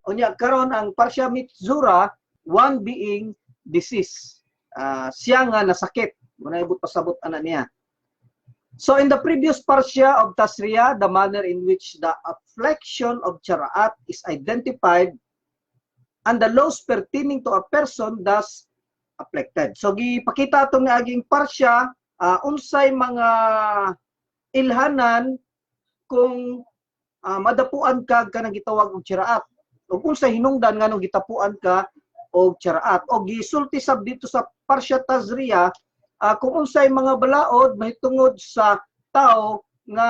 Unya karon ang parsya mitzura, one being disease. Siya nga nasakit. Muna ibut pasabot ana niya. So in the previous parsya of Tasriya, the manner in which the affliction of Charaat is identified and the laws pertaining to a person thus afflicted. So gipakita atong aging parsya unsay mga ilhanan kung madapuan ka kanang gitawag og Charaat. O unsay hinungdan nganong gitapuan ka og Charaat. O gisulti sab dito sa parsya Tazriya kung unsay mga balaod mahitungod sa tao nga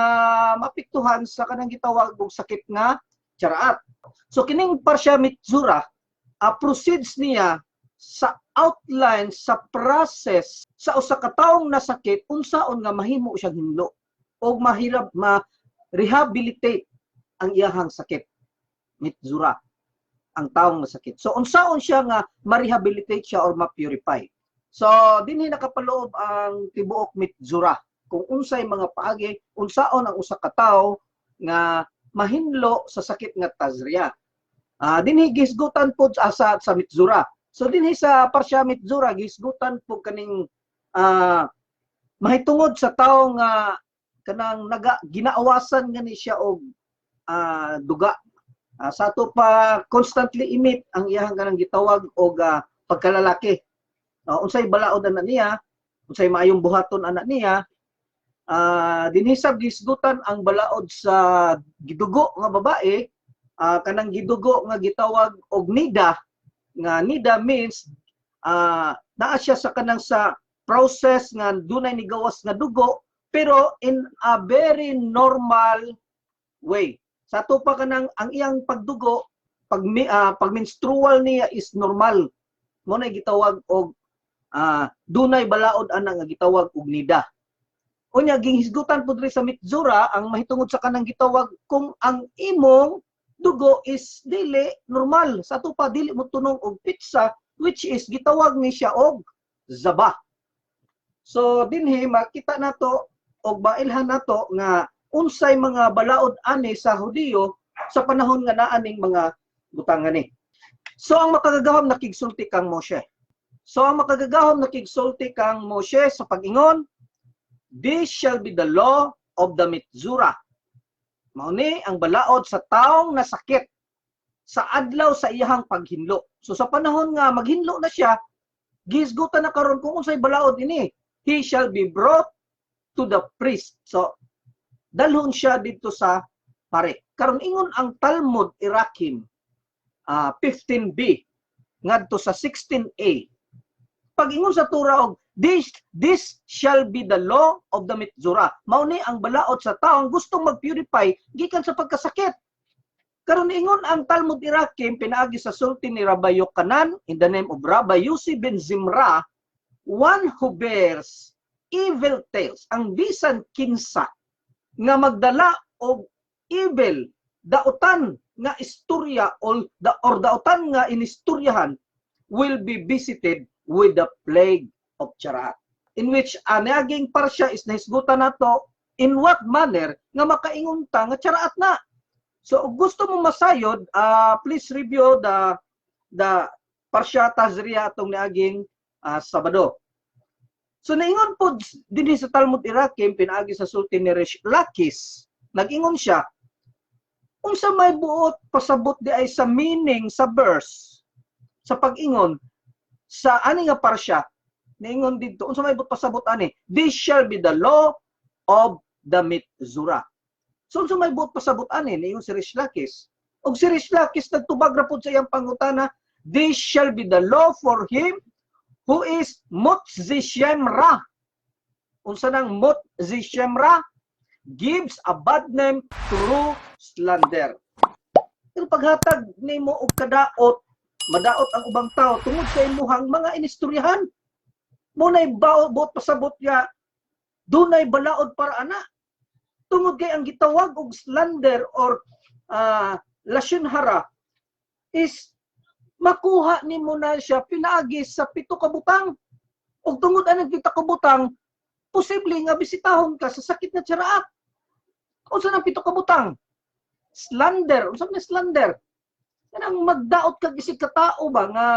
mapiktuhan sa kanang gitawag og sakit nga Charaat. So kining parsya mitzura proceeds niya sa outline sa process sa usa ka taong nasakit unsaon nga mahimo siya hinlo og mahirap ma-rehabilitate ang iyahang sakit. Mitzura ang taong nasakit. So unsaon siya nga ma-rehabilitate siya or ma-purify. So, dinhi nakapaloob ang tibuok mitzura. Kung unsay mga paagi, unsaon ang usa ka tawo nga mahinlo sa sakit nga Tazriya. Dinhi gisgutan po sa mitzura. So, dinhi sa parsya mitzura, gisgutan po kaning mahitungod sa tawo nga kanang ginaawasan nga ni siya og duga. Sa ato pa constantly emit ang iyahang kanang gitawag og pagkalalaki. Unsay balaod ana niya, unsay maayong buhaton ana niya, dinhisab gisgutan ang balaod sa gidugo nga babae, kanang gidugo nga gitawag og nida, nga nida means naa siya sa kanang sa process nga dunay ni gawas nga dugo pero in a very normal way. Sa ato pa kanang ang iyang pagdugo pag menstrual niya is normal. Mo na gitawag og dunay balaod ana nga gitawag og nida. Unya ginhisgutan pud sa mitzura ang mahitungod sa kanang gitawag kung ang imong dugo is dili normal. Sa ato pa dili mo tunong og pitsa which is gitawag ni siya og zaba. So dinhi makita nato og mailhan nato nga unsay mga balaod ani sa Hudiyo sa panahon nga naa ning mga butang ani. So ang makagagahom nakigsulti kang Moshe. So ang makagagahom nakigsulti kang Moshe sa pag-ingon, this shall be the law of the mitzura. Mao ni ang balaod sa taong nasakit sa adlaw sa iyahang paghinlo. So sa panahon nga maghinlo na siya, gisgutan na karon kung unsay balaod ini. He shall be brought to the priest. So dalhon siya dito sa pare. Karon ingon ang Talmud Irakim 15b ngadto sa 16a. Pag-ingon sa Torah og this shall be the law of the mitzura. Mao ni ang balaod sa taong gustong mag-purify gikan sa pagkasakit. Karon ingon ang Talmud Irakim pinaagi sa sulti ni Rabbi Yochanan in the name of Rabbi Yossi ben Zimra, one who bears evil tales, ang bisan kinsa nga magdala og evil dautan nga istorya or dautan nga inistoryahan will be visited with the plague of Charaat. In which anaging parsya is nahisgutan nato in what manner nga makaingon ta nga Charaat na. So gusto mo masayod, please review the parsya Tazriya atong niaging Sabado. So naingon po dinhi sa Talmud Irakim pinaagi sa sulti ni Rish Lakish. Nag-ingon siya, unsa may buot pasabot di ay sa meaning sa verse sa pag-ingon sa ani nga parsya naingon dito unsa may buot pasabot ani, this shall be the law of the mitzura. So unsa may buot pasabot ani naingon si Rish Lakish. Og si Rish Lakish nagtubag ra pud sa iyang pangutana, this shall be the law for him who is Mutzishemra. Unsa nang Mutzishemra? Gives a bad name through slander. Pero paghatag nimo og kadaot, madaot ang ubang tao tungod sa imuhang mga inistoryahan. Munay buot pasabot ya dunay balaod para ana. Tungod kay ang gitawag og slander or lashon hara is makuha nimo na siya pinaagi sa 7 ka butang. Og tungod anang 7 ka butang, posible nga bisitahon ka sa sakit nga Charaat. Unsa nang 7 ka butang? Slander. Unsa man slander? Kanang magdaot kag isig katao ba nga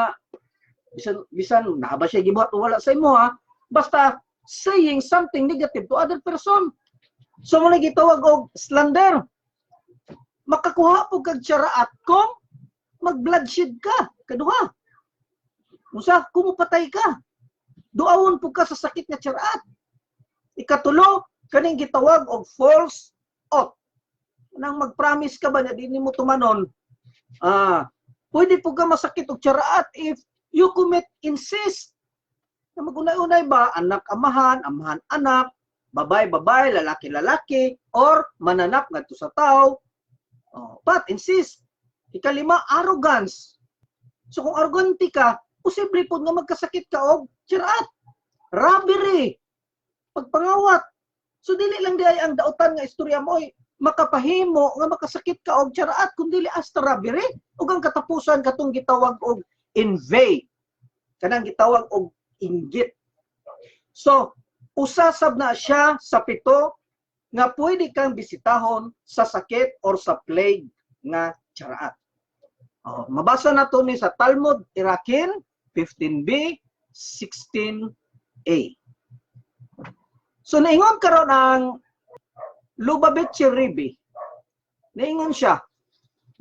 bisan na ba siya gibuhat o wala sa imo ha, basta saying something negative to other person. So mo gitawag og slander. Makakuha po kag tsaraat kung mag-bloodshed ka. Kaduha. Usa, kumupatay ka. Duawon po ka sa sakit nga tsaraat. Ikatulo, kaning gitawag og false oath. Nang mag-promise ka ba na di mo tumanon, pwede po ka masakit og tsaraat if you commit incest. Na magunay-unay ba, anak amahan, amahan anak, babay-babay, lalaki-lalaki, or mananap ngadto sa tao. But insist. Ikalima, arrogance. So kung arrogante ka, posible po nga magkasakit ka og tsaraat. Robbery. Pagpangawat. So dili lang di ay ang dautan nga istorya mo ay makapahimo nga makasakit ka og tsaraat kundi hasta robbery ug ang katapusan katong gitawag og invade. Kanang gitawag og inggit. So usasab na siya sa 7 nga pwede kang bisitahon sa sakit or sa plague nga tsaraat. Mabasa na to ni sa Talmud Irakin 15b 16a. So naingon karon ang Lubavitcher Rebbe. Naingon siya,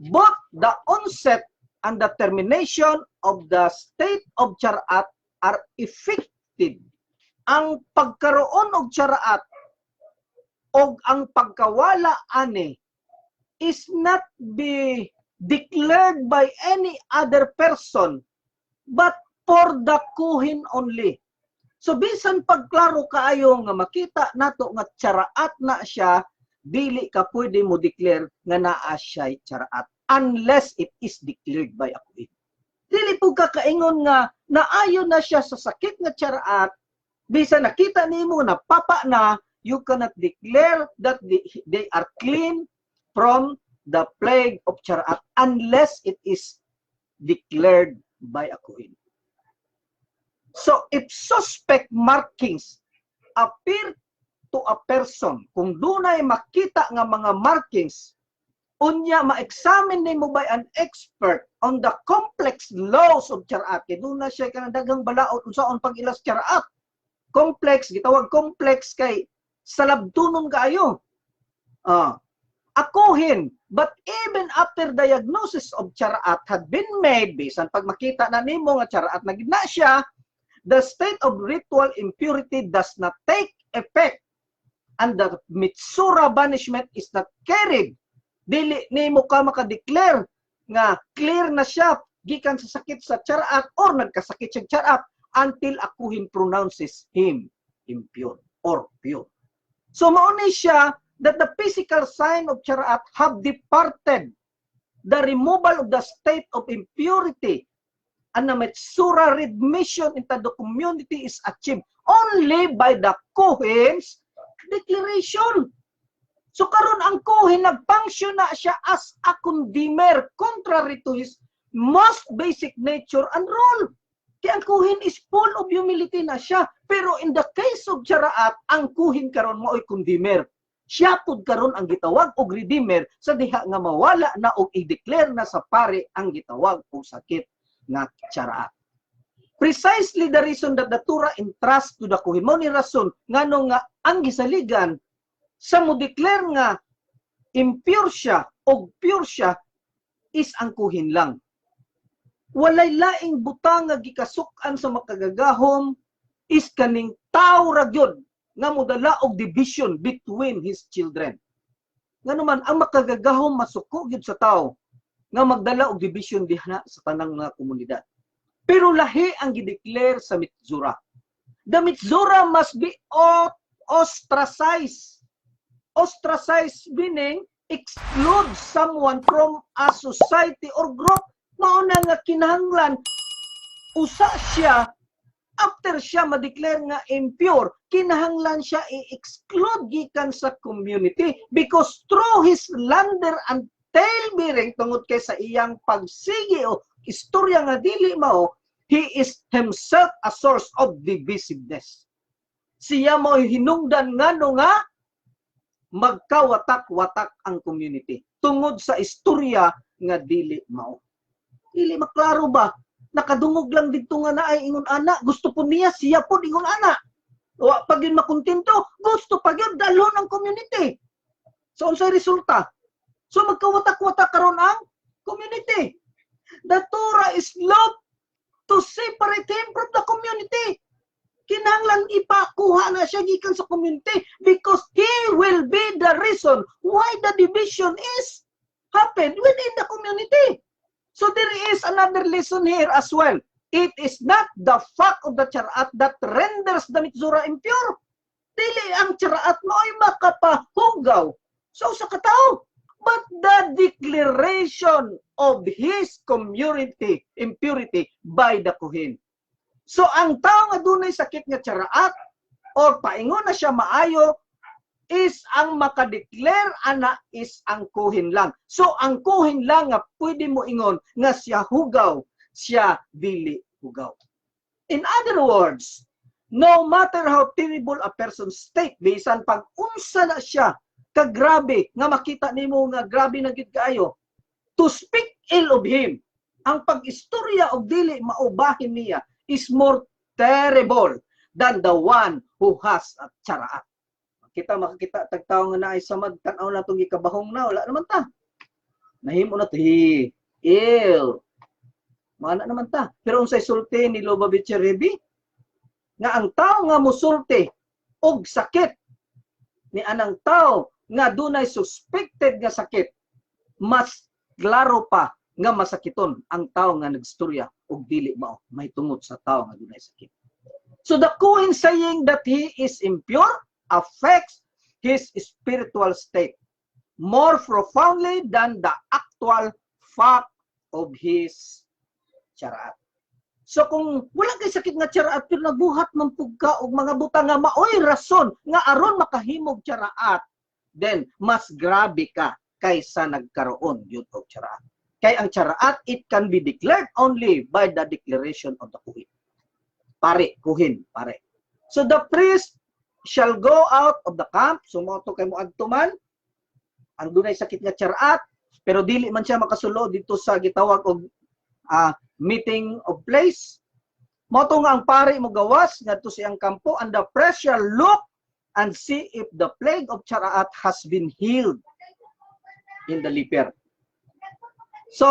both the onset and the termination of the state of tsaraat are effected. Ang pagkaroon og tsaraat og ang pagkawala ani is not be declared by any other person but for the kuhin only. So bisan pagklaro kaayo nga makita nato nga tsaraat na siya, dili ka pwede mo declare nga naa siya tsaraat unless it is declared by a kuhin. Dili po ka kaingon nga naayo na siya sa sakit nga tsaraat, bisan nakita nimo na papa na, you cannot declare that they are clean from the plague of tsaraat unless it is declared by a kuhin. So if suspect markings appear to a person, kung dunay makita nga mga markings, unya ma-examine nimo by an expert on the complex laws of tsaraat, kay dunay siya kanang daghang balaod unsaon pag-ilas tsaraat. Complex, gitawag complex kay salabtunon kaayo. Akuhin, but even after diagnosis of tsaraat had been made, bisan pag makita na nimo nga tsaraat na gid na siya, the state of ritual impurity does not take effect and the mitsura banishment is not carried. Dili nimo ka makadeclare nga clear na siya gikan sa sakit sa tsaraat or nagkasakit siya tsaraat until akuhin pronounces him impure or pure. So mauni siya that the physical sign of tsaraat have departed. The removal of the state of impurity and the metsura remission into the community is achieved only by the Kohen's declaration. So karon ang Kohen nag-function na siya as a condemner contrary to his most basic nature and role. Kaya ang Kohen is full of humility na siya. Pero in the case of tsaraat, ang Kohen karon mao'y condemner. Siya pud karon ang gitawag og redeemer sa diha nga mawala na og i-declare na sa pare ang gitawag og sakit nga tsaraat. Precisely the reason that the Torah entrusts to the Kohen. Mao ni rason ngano nga ang gisaligan sa mo declare nga impure siya o pure siya is ang Kohen lang. Walay laing butang nga gikasuk-an sa makagagahom is kaning tao ra gyud nga modala og division between his children. Ngano man ang makagagahom masuko gyud sa tao nga magdala og division diha sa tanang mga komunidad. Pero lahi ang gideclare sa mitzura. The mitzura must be ostracized. Ostracized meaning exclude someone from a society or group. Mauna nga kinahanglan usa siya after siya ma-declare nga impure, kinahanglan siya i-exclude gikan sa community because through his slander and tale-bearing tungod kay sa iyang pagsigi o istorya nga dili mao, he is himself a source of divisiveness. Siya mo hinungdan ngano nga magkawatak-watak ang community tungod sa istorya nga dili mao. Dili maklaro ba? Nakadungog lang dito nga na ay ingon ana, gusto po niya, siya po ingon ana. Wa pag yun makontento, gusto pag yun dalon ang community. So unsay resulta? So magkawatak-watak karon ang community. The Torah is love to separate him from the community. Kinahanglan ipakuha na siya gikan sa community because he will be the reason why the division is happened within the community. So there is another lesson here as well. It is not the fact of the Charaat that renders the Mitzura impure. Dili ang Charaat mo ay makapahugaw sa katao. But the declaration of his community impurity by the Kohen. So ang tao nga dunay sakit nga Charaat or paingon na siya maayo is ang makadeclare ana is ang Kohen lang. So ang Kohen lang nga pwede mo ingon nga siya hugaw, siya dili hugaw. In other words, no matter how terrible a person's state, bisan pag unsa na siya kagrabe nga makita nimo nga grabe na gid kaayo, to speak ill of him, ang pag-istorya og dili maubahin niya is more terrible than the one who has a Charaat. Kita makakita tagtaw nga naay samad tan-aw na tong gikabahong na wala naman ta. Nahimo na ti ill. Mana naman ta. Pero unsay sulti ni Lubavitcher Rebbe nga ang tao nga musulti og sakit ni anang tao nga dunay suspected nga sakit, mas klaro pa nga masakiton ang tao nga nagstorya og dili mao may tungod sa tao nga dunay sakit. So the Kohen saying that he is impure affects his spiritual state more profoundly than the actual fact of his Charaat. So kung wala kay sakit nga Charaat pero nabuhat man pug ka og mga butang nga maoy rason nga aron makahimog Charaat, then mas grabe ka kaysa nagkaroon yun og Charaat. Kay ang Charaat, it can be declared only by the declaration of the Kohen. Pare, Kohen, pare. So the priest shall go out of the camp, sumoto kay moadto man ang dunay sakit nga Charaat, pero dili man siya makasulo dito sa gitawag og meeting of place. Moto nga ang pare mo gawas ngadto siyang kampo, and the priest shall look and see if the plague of Charaat has been healed in the leper. So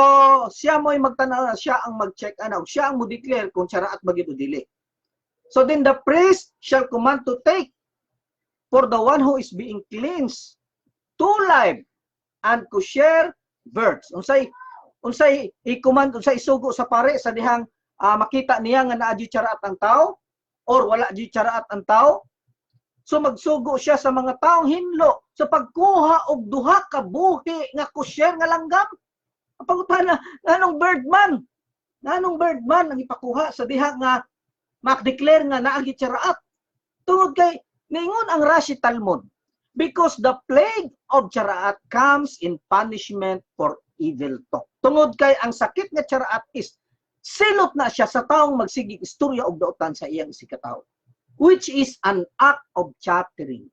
siya mo'y magtanaw, siya ang mag-check ana, siya ang mo-declare kung Charaat ba gid o dili. So then the priest shall command to take for the one who is being cleansed 2 live and kosher birds. Unsay i-command, unsay isugo sa pare sa dihang makita niya nga naa di Charaat ang tao or wala di Charaat ang tao. So magsugo siya sa mga taong hinlo sa pagkuha og 2 ka buhi nga kosher nga langgam. Ang pangutana, nanong birdman? Nanong birdman ang ipakuha sa diha nga mak-declare nga naa gi Charaat? Tungod kay ningon ang Rashi Talmud, because the plague of Charaat comes in punishment for evil talk. Tungod kay ang sakit nga Charaat is silot na siya sa taong magsigig istorya og daotan sa iyang sikataw, which is an act of chattering.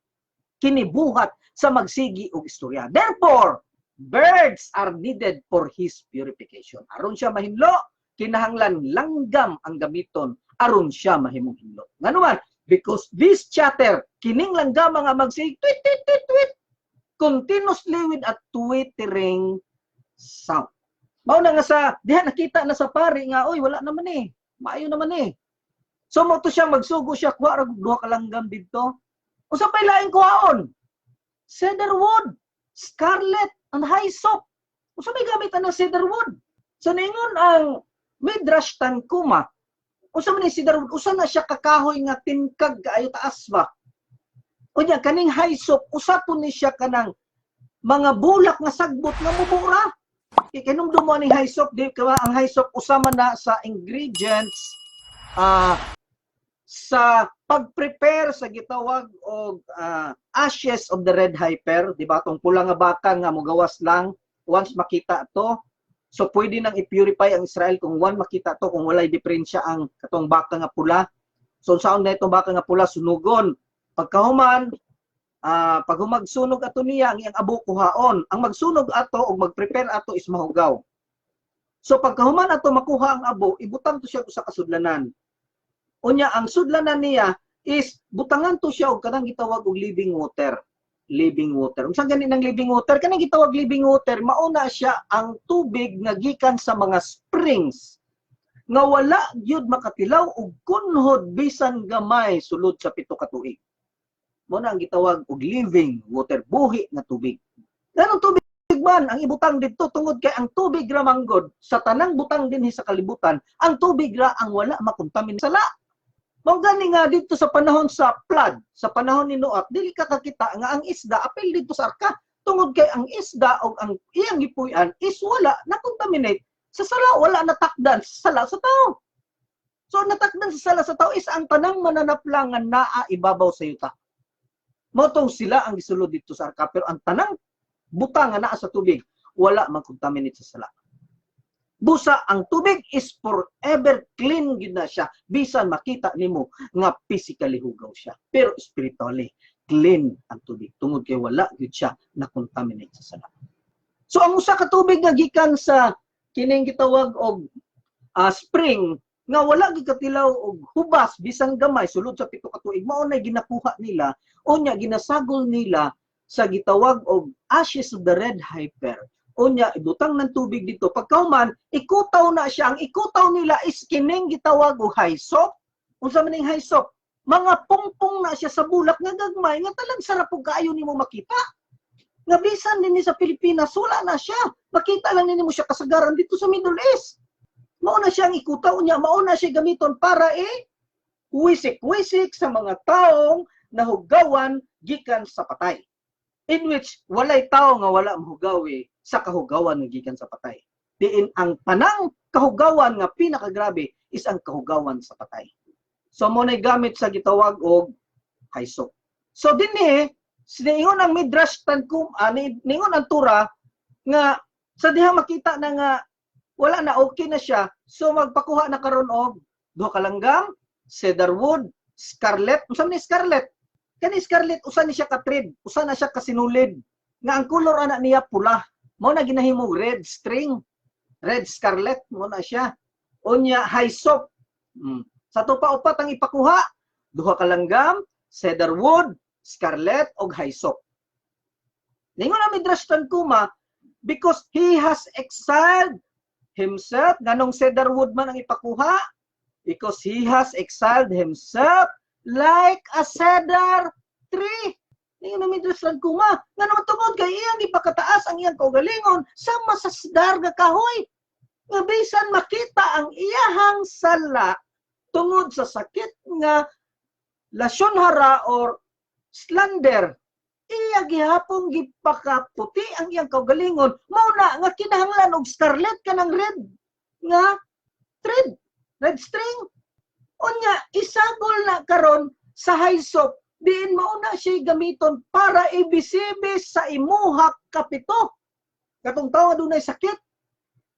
Kinibuhat sa magsigi og istorya. Therefore, birds are needed for his purification. Aron siya mahinlo, kinahanglan langgam ang gamiton aron siya mahimong hinlo. Nganuman, because this chatter, kining langgam nga magsig tweet, tweet, tweet, tweet, continuously with a twittering sound. Mao na nga sa, diha nakita na sa pari nga, oy, wala naman eh. Maayo naman eh. So mo to siya, magsugo siya, kuha rag 2 ka langgam dito. Usa pay laing kuhaon? Cedarwood, scarlet, and hyssop. Usa may gamit ang cedarwood. So ningon ang Midrash Tanhuma, usa man ni cedarwood, usa na siya kakahoy nga tingkag kaayo taas ba. Unya kaning hyssop, usa to ni siya kanang mga bulak nga sagbot nga mubura. Kinung dumo ni hyssop, di ka ang hyssop usama na sa ingredients sa pag-prepare sa gitawag og ashes of the red heifer, di ba? Tong pula nga baka nga mogawas lang once makita to. So pwede nang i-purify ang Israel kung one makita to, kung walay diferensya ang katong baka nga pula. So saon na itong baka nga pula sunugon. Pagkahuman, pag humagsunog ato niya ang iyang abo kuhaon. Ang magsunog ato o mag-prepare ato is mahugaw. So pagkahuman ato makuha ang abo, ibutang to siya sa kasudlanan. Unya ang sudlanan niya is butangan to siya og kanang gitawag og living water. Living water. Unsa gani ng living water? Kanang gitawag living water, mauna siya ang tubig nga gikan sa mga springs nga wala gyud makatilaw og kunhod bisan gamay sulod sa 7 ka tuig. Mao na ang gitawag og living water, buhi nga tubig. Ganong tubig man ang ibutang didto tungod kay ang tubig ra manggod sa tanang butang dinhi sa kalibutan, ang tubig ra ang wala makontamin sala. Mao gani nga dito sa panahon sa flood, sa panahon ni Noah, dili ka kakita nga ang isda apil dito sa arka tungod kay ang isda o ang iyang gipuy-an is wala na contaminate sa sala, wala natakdan sa sala sa tao. So natakdan sa sala sa tao is ang tanang mananaplang nga naa ibabaw sa yuta. Mao tong sila ang gisulod dito sa arka, pero ang tanang butang nga naa sa tubig wala man contaminate sa sala. Busa ang tubig is forever clean gid na siya bisan makita nimo nga physically hugaw siya, pero spiritually clean ang tubig tungod kay wala gid siya na contaminate sa sala. So ang usa ka tubig nga gikan sa kining gitawag og spring nga wala gid katilaw og hubas bisan gamay sulod sa 7 ka tuig, mao nay ginakuha nila unya ginasagol nila sa gitawag og ashes of the red heifer. Unya ibutang ng tubig dito, pagkauman ikutaw na siya. Ang ikutaw nila is kining gitawag og hyssop. Unsa man ning hyssop? Mga pungpong na siya sa bulak nga gagmay nga talang sarap og kaayo nimo makita. Nga bisan dinhi sa Pilipinas wala na siya. Makita lang nimo siya kasagaran dito sa Middle East. Mao na siya ang ikutaw niya, mao na siya gamiton para wisik-wisik sa mga taong nahugawan gikan sa patay. In which walay tao nga wala mahugawi sa kahugawan nga gikan sa patay. Diin ang tanang kahugawan nga pinakagrabe is ang kahugawan sa patay. So mo nay gamit sa gitawag og hyssop. So dinhi siningon ang Midrash Tankum ningon ang Tura nga sa diha makita na nga wala na, okay na siya. So magpakuha na karon og duha ka langgam, cedarwood, scarlet. Unsa man ni scarlet? Kani scarlet usa ni siya ka thread, usa na siya kasinulid. Nga ang color ana niya pula. Mao na ginahimong red string, red scarlet mo na siya. Unya hyssop. Sa to pa upat ang ipakuha, duha ka langgam, cedarwood, scarlet og hyssop. Ningon na Midrash Tanhuma, because he has exiled himself, nganong cedarwood man ang ipakuha, because he has exiled himself like a cedar tree. Ningon na Midrash Tanhuma, nganong tungod kay iyang ipakataas ang iyang kaugalingon sa masasdar nga kahoy. Nga bisan makita ang iyahang sala tungod sa sakit nga lasyonhara or slander, iya gihapon gipakaputi ang iyang kaugalingon. Mao na nga kinahanglan og scarlet kanang red nga thread, red string. Unya isagol na karon sa hyssop, diin mao na siya gamiton para ibisibis sa imuha kapito. Katong tawo dunay sakit,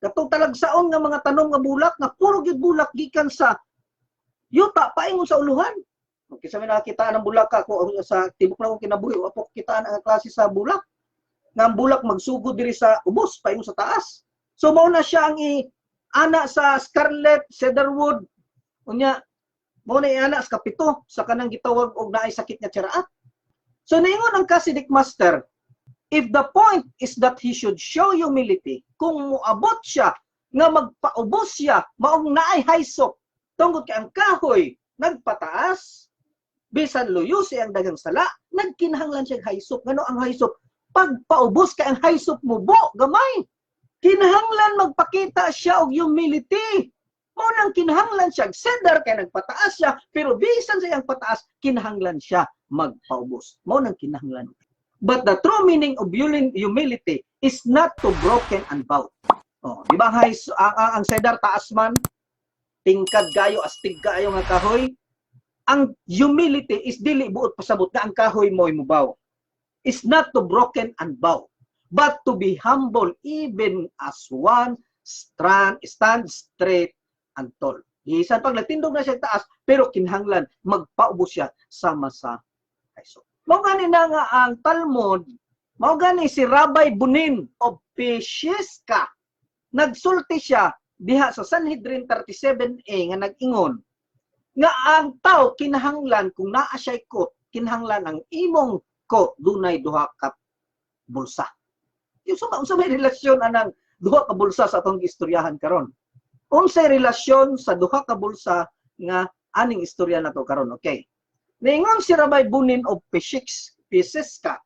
katong talagsaon nga mga tanom nga bulak nga puro gid bulak gikan sa yuta paingon sa uluhan. Okay, sa nakita ng bulak ako sa tibok na kong kinabuhi, apo kitaan ang klase sa bulak. Nga ang bulak magsugod diri sa ubos paingon sa taas. So mao na siya ang ana sa scarlet, cedarwood. Unya mao na ana sa kapito sa kanang gitawag og naay sakit nga tiraat. So ningon ang Hasidic master, if the point is that he should show humility, kung moabot siya nga magpaubos siya maong naay hyssop, tungod kay ang kahoy nagpataas, bisan luyo siyang dagang sala, nagkinahanglan siya hyssop. Ngano ang hyssop? Pagpaubos kay ang hyssop mo bo gamay. Kinahanglan magpakita siya og humility. Mao nang kinahanglan siya cedar kay nagpataas siya, pero bisan sa iyang pataas, kinahanglan siya magpaubos. Mao nang kinahanglan. But the true meaning of humility is not to broken and bowed. Oh, di ba ang cedar taas man, tingkad gayo, astig gayo nga kahoy. Ang humility is dili buot pasabot nga ang kahoy mo imubaw. Is not to broken and bow, but to be humble even as one stand straight and tall. Isan pag nagtindog na siya taas, pero kinahanglan magpaubos siya sama sa hyssop. Mao gani na nga ang Talmud, mao gani si Rabbi Bunin of Peshiska, nagsulti siya diha sa Sanhedrin 37a nga nag-ingon nga ang tao kinahanglan kung naa siya'y coat, kinahanglan ang imong coat dunay duha ka bulsa. Unsa may relasyon anang duha ka bulsa sa atong istoryahan karon? Unsay relasyon sa duha ka bulsa nga aning istorya nato karon? Okay. Ningon si Rabbi Bunin of Piseska,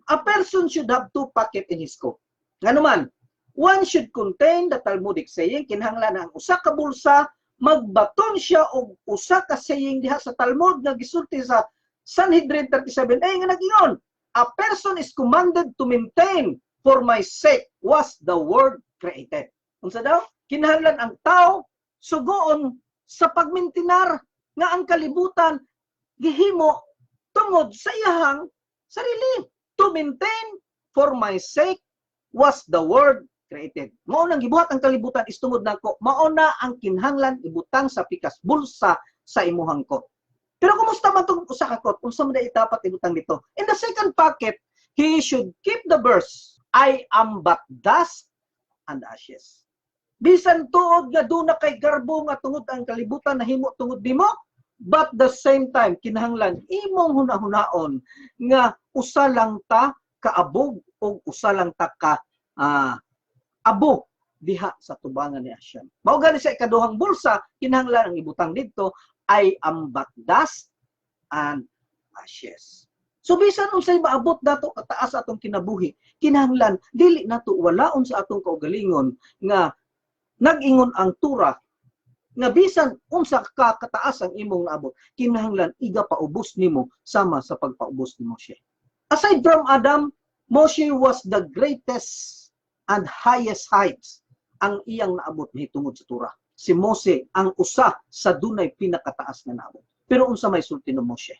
a person should have two pockets in his coat. Nganuman, one should contain the Talmudic saying, kinahanglan ang usa ka bulsa magbaton siya og usa ka saying diha sa Talmud nga gisulti sa Sanhedrin 37a nga nag-ingon, a person is commanded to maintain for my sake was the word created. Unsa daw? Kinahanglan ang tao sugoon sa pagmintinar nga ang kalibutan gihimo tungod sa iyahang sarili. To maintain for my sake was the word created. Mao nang gibuhat ang kalibutan is tungod nako. Mao na ang kinahanglan ibutang sa pikas bulsa sa imuhang kot. Pero kumusta man tong usa ka kot? Unsa man dapat ibutang dito? In the second pocket, he should keep the verse, I am but dust and ashes. Bisan tuod nga duna kay garbo nga tungod ang kalibutan nahimo tungod nimo, but the same time kinahanglan imong hunahunaon nga usa lang ta kaabog o usa lang ta ka abo diha sa tubangan ni Hashem. Mao gani sa ikaduhang bulsa, kinahanglan ang ibutang didto ay am but dust and ashes. So bisan unsay maabot dato kataas atong kinabuhi, kinahanglan dili nato walaon sa atong kaugalingon nga nag-ingon ang Torah nga bisan unsa ka kataas ang imong naabot, kinahanglan iga paubos nimo sama sa pagpaubos ni Moshe. Aside from Adam, Moshe was the greatest and highest heights ang iyang naabot mahitungod sa Torah. Si Mose ang usa sa dunay pinakataas nga naabot. Pero unsa may sulti ni Moshe?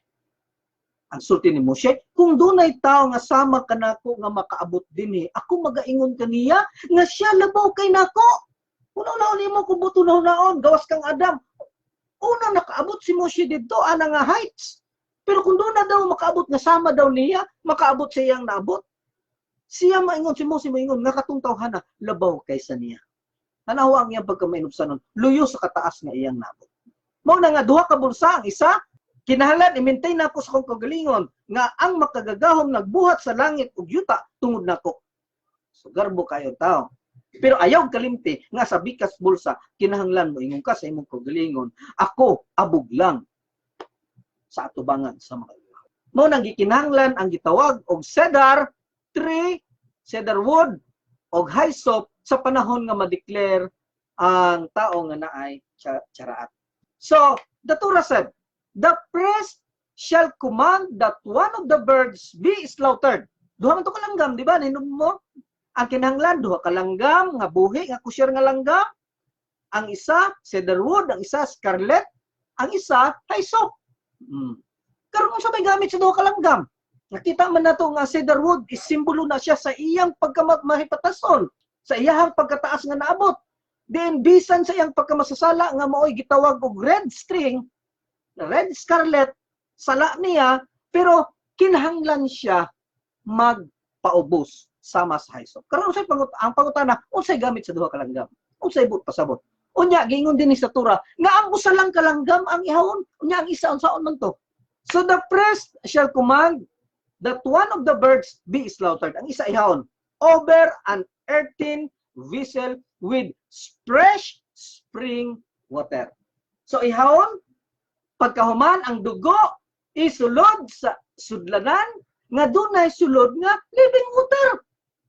Ang sulti ni Moshe, kung dunay tao nga sama kanako nga makaabot dinhi, ako magaingon kaniya nga siya labaw kay nako. Una-una nimo kung buto na gawas kang Adam. Una nakaabot si Moshe didto ana nga heights. Pero kung doon na daw makaabot nga sama daw niya, makaabot sa iyang naabot. Siya maingon, si Mose maingon, nga katong tawhana, labaw kaysa niya. Tanawa ang iyang pagkamainubsanon, luyo sa kataas nga iyang nabot. Mao na nga duha ka bulsa, ang isa, kinahanglan i-maintain nako sa kong kagalingon, nga ang makagagahom nagbuhat sa langit ug yuta tungod nako. So garbo kayo tao. Pero ayaw kalimti nga sa bikas bulsa, kinahanglan mo ingon ka sa imong kagalingon, ako abog lang sa atubangan sa mga iba. Mao nang gikinahanglan ang gitawag og cedar tree, cedar wood, o hyssop sa panahon nga ma-declare ang tao nga naay tsaraat. So, the Torah said, the priest shall command that one of the birds be slaughtered. Duha man to kalanggam, di ba? Ninom mo? Ang kinahanglan, duha kalanggam, nga buhi, nga kusyar nga langgam. Ang isa, cedar wood, ang isa, scarlet, ang isa, hyssop. Karon mo sa may gamit sa duha kalanggam. Nakita man nato nga cedar wood is simbolo na siya sa iyang pagkamahipatason, sa iyang pagkataas nga naabot. Then bisan sa iyang pagkamasasala nga maoy gitawag og red string, red scarlet, sala niya, pero kinahanglan siya magpaubos sama sa hyssop. Karon unsay ang pangutana, unsay gamit sa duha ka langgam? Unsay but pasabot? Unya gingon din sa Torah nga ang usa lang ka langgam ang ihawon, unya ang isa unsaon man to. So the priest shall command that one of the birds be slaughtered. Ang isa ihawon over an earthen vessel with fresh spring water. So ihawon pagkahuman ang dugo isulod sa sudlanan nga dunay sulod nga living water.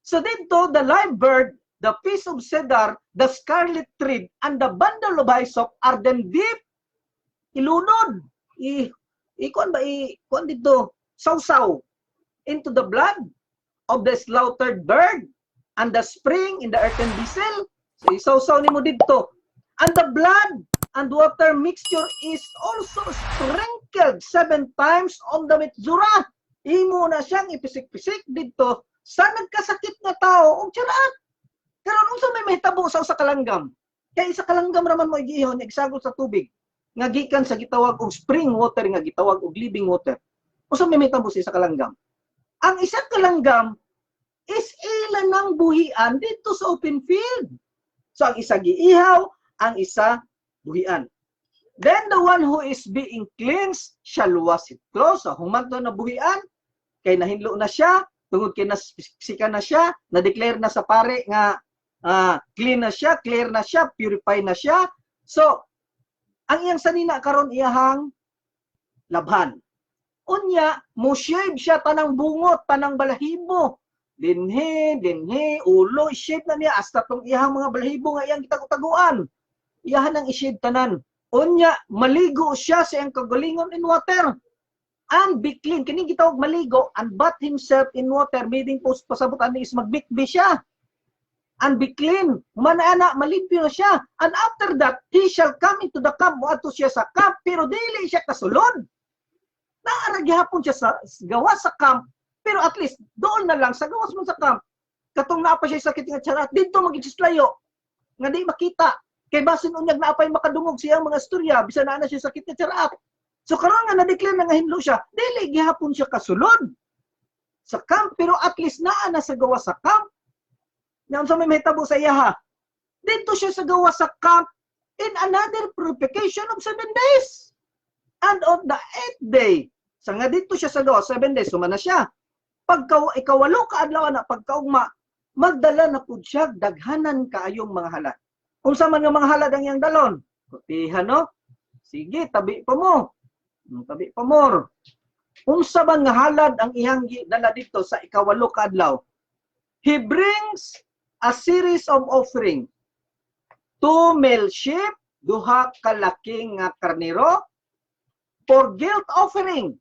So dito the live bird, the piece of cedar, the scarlet thread, and the bundle of hyssop are then deep ilunod. Ikuan dito sausaw into the blood of the slaughtered bird and the spring in the earthen vessel. So isawsaw nimo dito. And the blood and water mixture is also sprinkled 7 times on the mitsura. Imo na siyang ipisik-pisik dito sa nagkasakit nga tao og tsaraat. Karon unsa may mahitabo sa usa ka langgam? Kay isa ka langgam raman mo igihon igsagol sa tubig nga gikan sa gitawag og spring water nga gitawag og living water. Unsa may mahitabo sa isa ka langgam? Ang isang kalanggam is ilan ng buhian dito sa open field. So ang isa giihaw, ang isa buhian. Then the one who is being cleansed shall wash it close. So human to na buhian, kay nahinlo na siya, tungod kay nasika na siya, na-declare na sa pare nga clean na siya, clear na siya, purify na siya. So ang iyang sanina karon iyahang labhan. Unya, mo shave siya tanang bungot, tanang balahibo. Dinhi, ulo, i-shave na niya hasta tong iyang mga balahibo nga iyang kitagutaguan. Iyahan ang i-shave tanan. Unya, maligo siya sa iyang kagalingon in water. And be clean. Kining gitawag maligo, and bat himself in water, meaning po pasabutan ni is magbikbi siya. And be clean. Manana, malimpyo na siya. And after that, he shall come into the camp. Ato siya sa camp, pero dili siya kasulod. Naaragyahapon siya sa gawas sa camp, pero at least doon na lang sa gawas mo sa camp. Katong naapa siya sakit nga tiyarat, dito magislayo nga di makita. Kay basin unyag naapay makadungog siyang mga istorya bisan na siya sakit nga tiyarat. So karon nga na-declare na nga hinlo siya, dili gihapon siya kasulod sa camp, pero at least naa na sa gawas sa camp. Nga unsa may mahitabo sa iya ha? Dito siya sa gawas sa camp in another purification of 7 days. And on the 8th day, sa nga dito siya sa gawa, 7 days, suma na siya. Pagka ikawalo ka adlaw na pagkaugma, magdala na pud siya daghanan kaayong mga halad. Unsa man nga mga halad ang iyang dalon? Putihan no? Sige, tabi pa mo. Tabi pa more. Unsa man nga halad ang iyang dala dito sa ikawalo ka adlaw? He brings a series of offering. 2 male sheep, duha ka laking nga karnero, for guilt offering.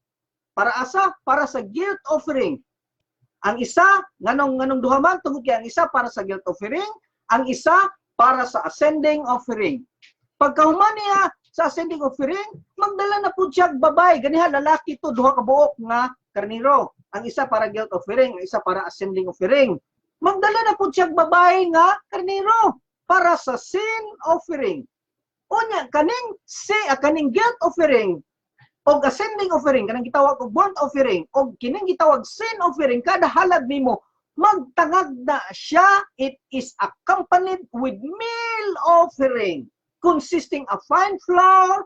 Para asa? Para sa guilt offering. Ang isa, nganong duha man, tungod kay ang isa para sa guilt offering, ang isa para sa ascending offering. Pagkahuman niya sa ascending offering, magdala na po siya babay. Ganiha, lalaki to, duha ka buok nga karniro. Ang isa para guilt offering, ang isa para ascending offering. Magdala na po siya babay nga karniro para sa sin offering. Unya, kaning guilt offering, o ascending offering, kanang gitawag og burnt offering, o kining gitawag sin offering, kada halad nimo magtangag na siya. It is accompanied with meal offering consisting of fine flour,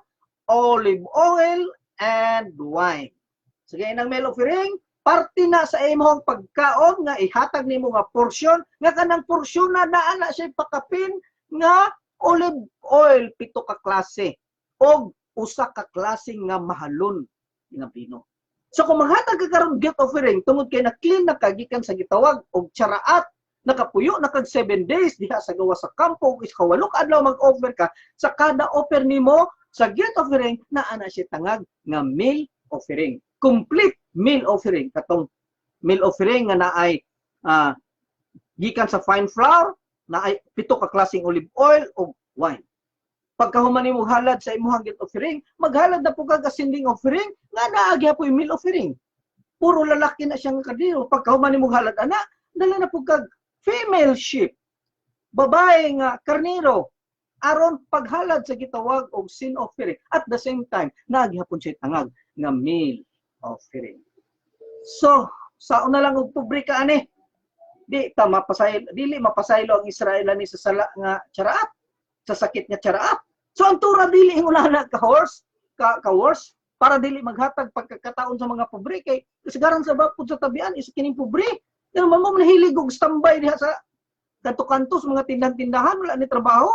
olive oil, and wine. Sige, nang meal offering, parte na sa imong pagkaon nga ihatag nimo nga portion, nga kanang portion na naa na siya pakapin nga olive oil 7 ka klase og usa ka klase nga mahalon nga bino. So kung maghatag ka karon guilt offering tungod kay na clean na kagikan sa gitawag og tsaraat, nakapuyo na kag 7 days diha sa gawa sa kampo ug ikawalo ka adlaw mag-offer ka, sa kada offer nimo sa guilt offering naa na siya tangag nga meal offering. Complete meal offering, katong meal offering nga naay gikan sa fine flour, naay 7 ka klaseng olive oil o wine. Pagkahuman nimo halad sa imong guilt offering, maghalad na po kag ascending offering nga naagya po yung meal offering. Puro lalaki na siyang kadiro. Pagkahuman nimo halad ana, dala na po kag female sheep, babae nga karniro, aron paghalad sa gitawag og sin offering. At the same time, naagya po siya tangag nga meal offering. So, saon na lang og pobre ka ani. Dili mapasaylo ang Israelani sa sala nga tsaraat, sa sakit nga tsaraat. So ang tura dili ingulana ka horse, ka horse para dili maghatag pagkakataon sa mga pobre kay kasagaran sa bapod sa tabian is kining pobre. Pero mamo nahilig og standby diha sa kanto-kanto sa mga tindahan-tindahan, wala ni trabaho.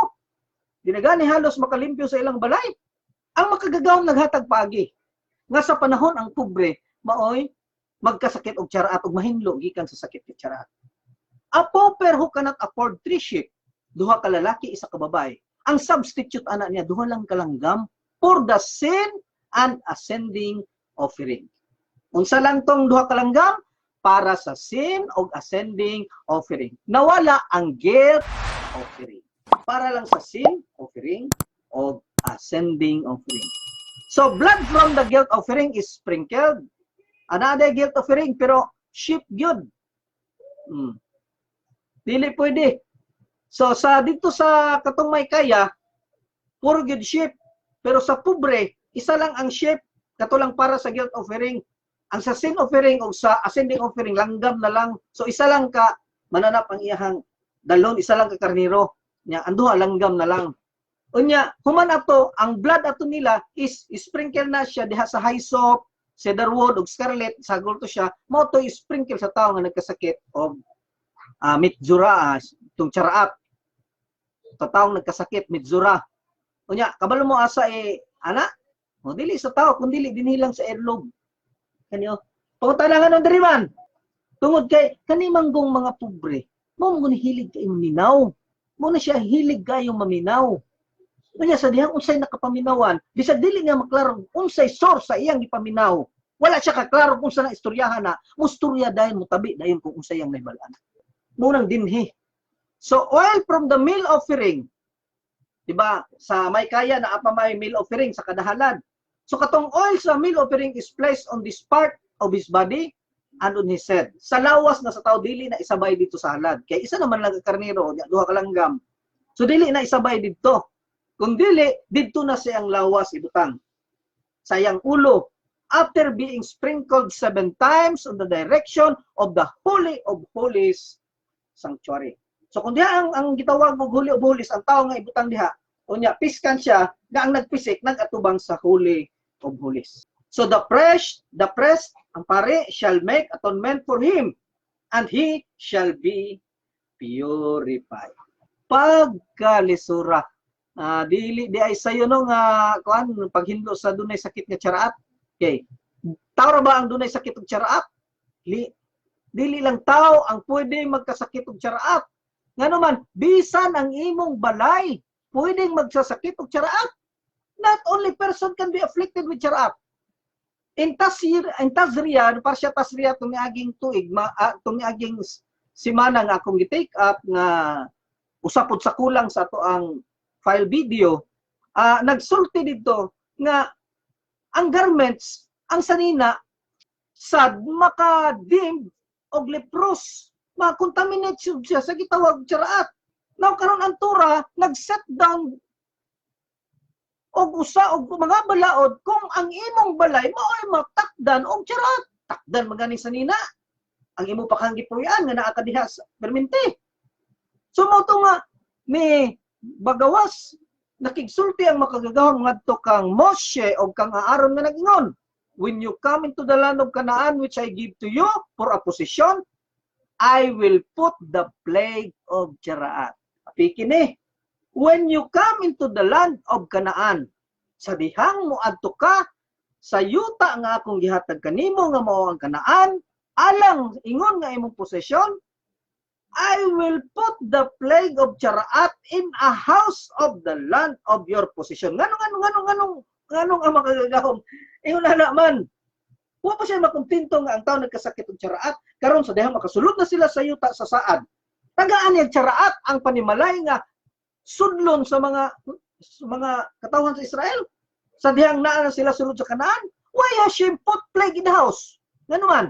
Di na gani halos makalimpyo sa ilang balay. Ang makagagawang naghatag pagi. Nga sa panahon ang pobre maoy magkasakit og tsaraat og mahinlo gikan sa sakit nga tsaraat. A pauper who cannot afford 3 sheep, duha ka lalaki, isa ka babae. Ang substitute ana niya duha lang kalanggam for the sin and ascending offering. Unsa lang tong duha kalanggam para sa sin og ascending offering. Nawala ang guilt offering. Para lang sa sin offering o ascending offering. So blood from the guilt offering is sprinkled. Another guilt offering pero sheep gyud. Dili pwede. So dito sa katong may kaya, puro gyud sheep. Pero sa pobre, isa lang ang sheep, kato lang para sa guilt offering. Ang sa sin offering o sa ascending offering, langgam na lang. So isa lang ka mananap ang iyahang dalon, isa lang ka karniro. nya anduha langgam na lang. Unya human ato ang blood ato nila is sprinkle na siya diha sa hyssop, cedarwood ug scarlet, sagol to siya, mao to sprinkle sa tawo nga nagkasakit og mitzura, itong charaat. Sa taong nagkasakit, mitzura. Unya kabalo mo asa ana, o dili sa tao kun dili dinilang sa earlobe. Kanyo pangutalangan ng diriman. Tungod kay kani manggong mga pobre, mo hilig kay minaw. Mo na siya hilig kayong maminaw. Unya sa dihang unsay nakapaminawan, bisag dili nga maklaro unsay source sa iyang gipaminaw. Wala siya kaklaro kung sa na istoryahan na, musturya dayon mutabi dayon kung unsay yang nahibalaan. Munang dinhi. So oil from the meal offering, diba? Sa may kaya na apa may meal offering sa kadahalan. So katong oil sa meal offering is placed on this part of his body and on his head. Sa lawas na sa tao dili na isabay dito sa halad. Kay isa naman lang ka karnero, duha ka langgam. So dili na isabay dito. Kung dili didto na siyang lawas ibutang. Sayang ulo after being sprinkled 7 times on the direction of the Holy of Holies sanctuary. So kung diha ang gitawag og Holy of Holies ang tao nga ibutang diha, unya piskan siya nga ang nagpisik nagatubang sa Holy of Holies. So the priest, ang pare shall make atonement for him and he shall be purified. Pagkalisura. Dili di ay sayo no nga kuan paghindo sa dunay sakit nga charaat. Okay. Tao ba ang dunay sakit og charaat? Dili lang tao ang pwede magkasakit og charaat. Ngano man bisan ang imong balay pwedeng magsasakit og charaat. Not only person can be afflicted with charaat. In Tazria, parsya Tazria itong aging tuig, itong aging simana nga akong gi-take up nga usapod sa kulang sa ato ang file video, nagsulti dito nga ang garments, ang sanina, sad makadim og leprous, makontaminate siya sa gitawag charaat. Now karon ang Tura, nag-set down og usa og mga balaod kung ang imong balay mao'y matakdan og charaat. Takdan maganing sanina. Ang imo pa kang gipuy-an nga naa ka diha sa permente. So mo to nga ni bagawas nakigsulti ang makagagahom ngadto kang Moshe og kang Aaron nga nagingon, when you come into the land of Canaan which I give to you for a possession, I will put the plague of charaat. Apikin when you come into the land of Canaan, sa dihang moadto ka sa yuta nga akong gihatag kanimo nga mao ang Canaan, alang ingon nga imong posesyon, I will put the plague of charaat in a house of the land of your possession. Nganong ang makagagahom? Ingon na naman, wa pa siya makontento nga ang tao nagkasakit og charaat, karon sa dihang makasulod na sila sa yuta sa saad. Tagaan niya charaat ang panimalay nga sudlon sa mga katawhan sa Israel. Sa dihang naa sila sulod sa Canaan, why has she put plague in the house? Ngano man?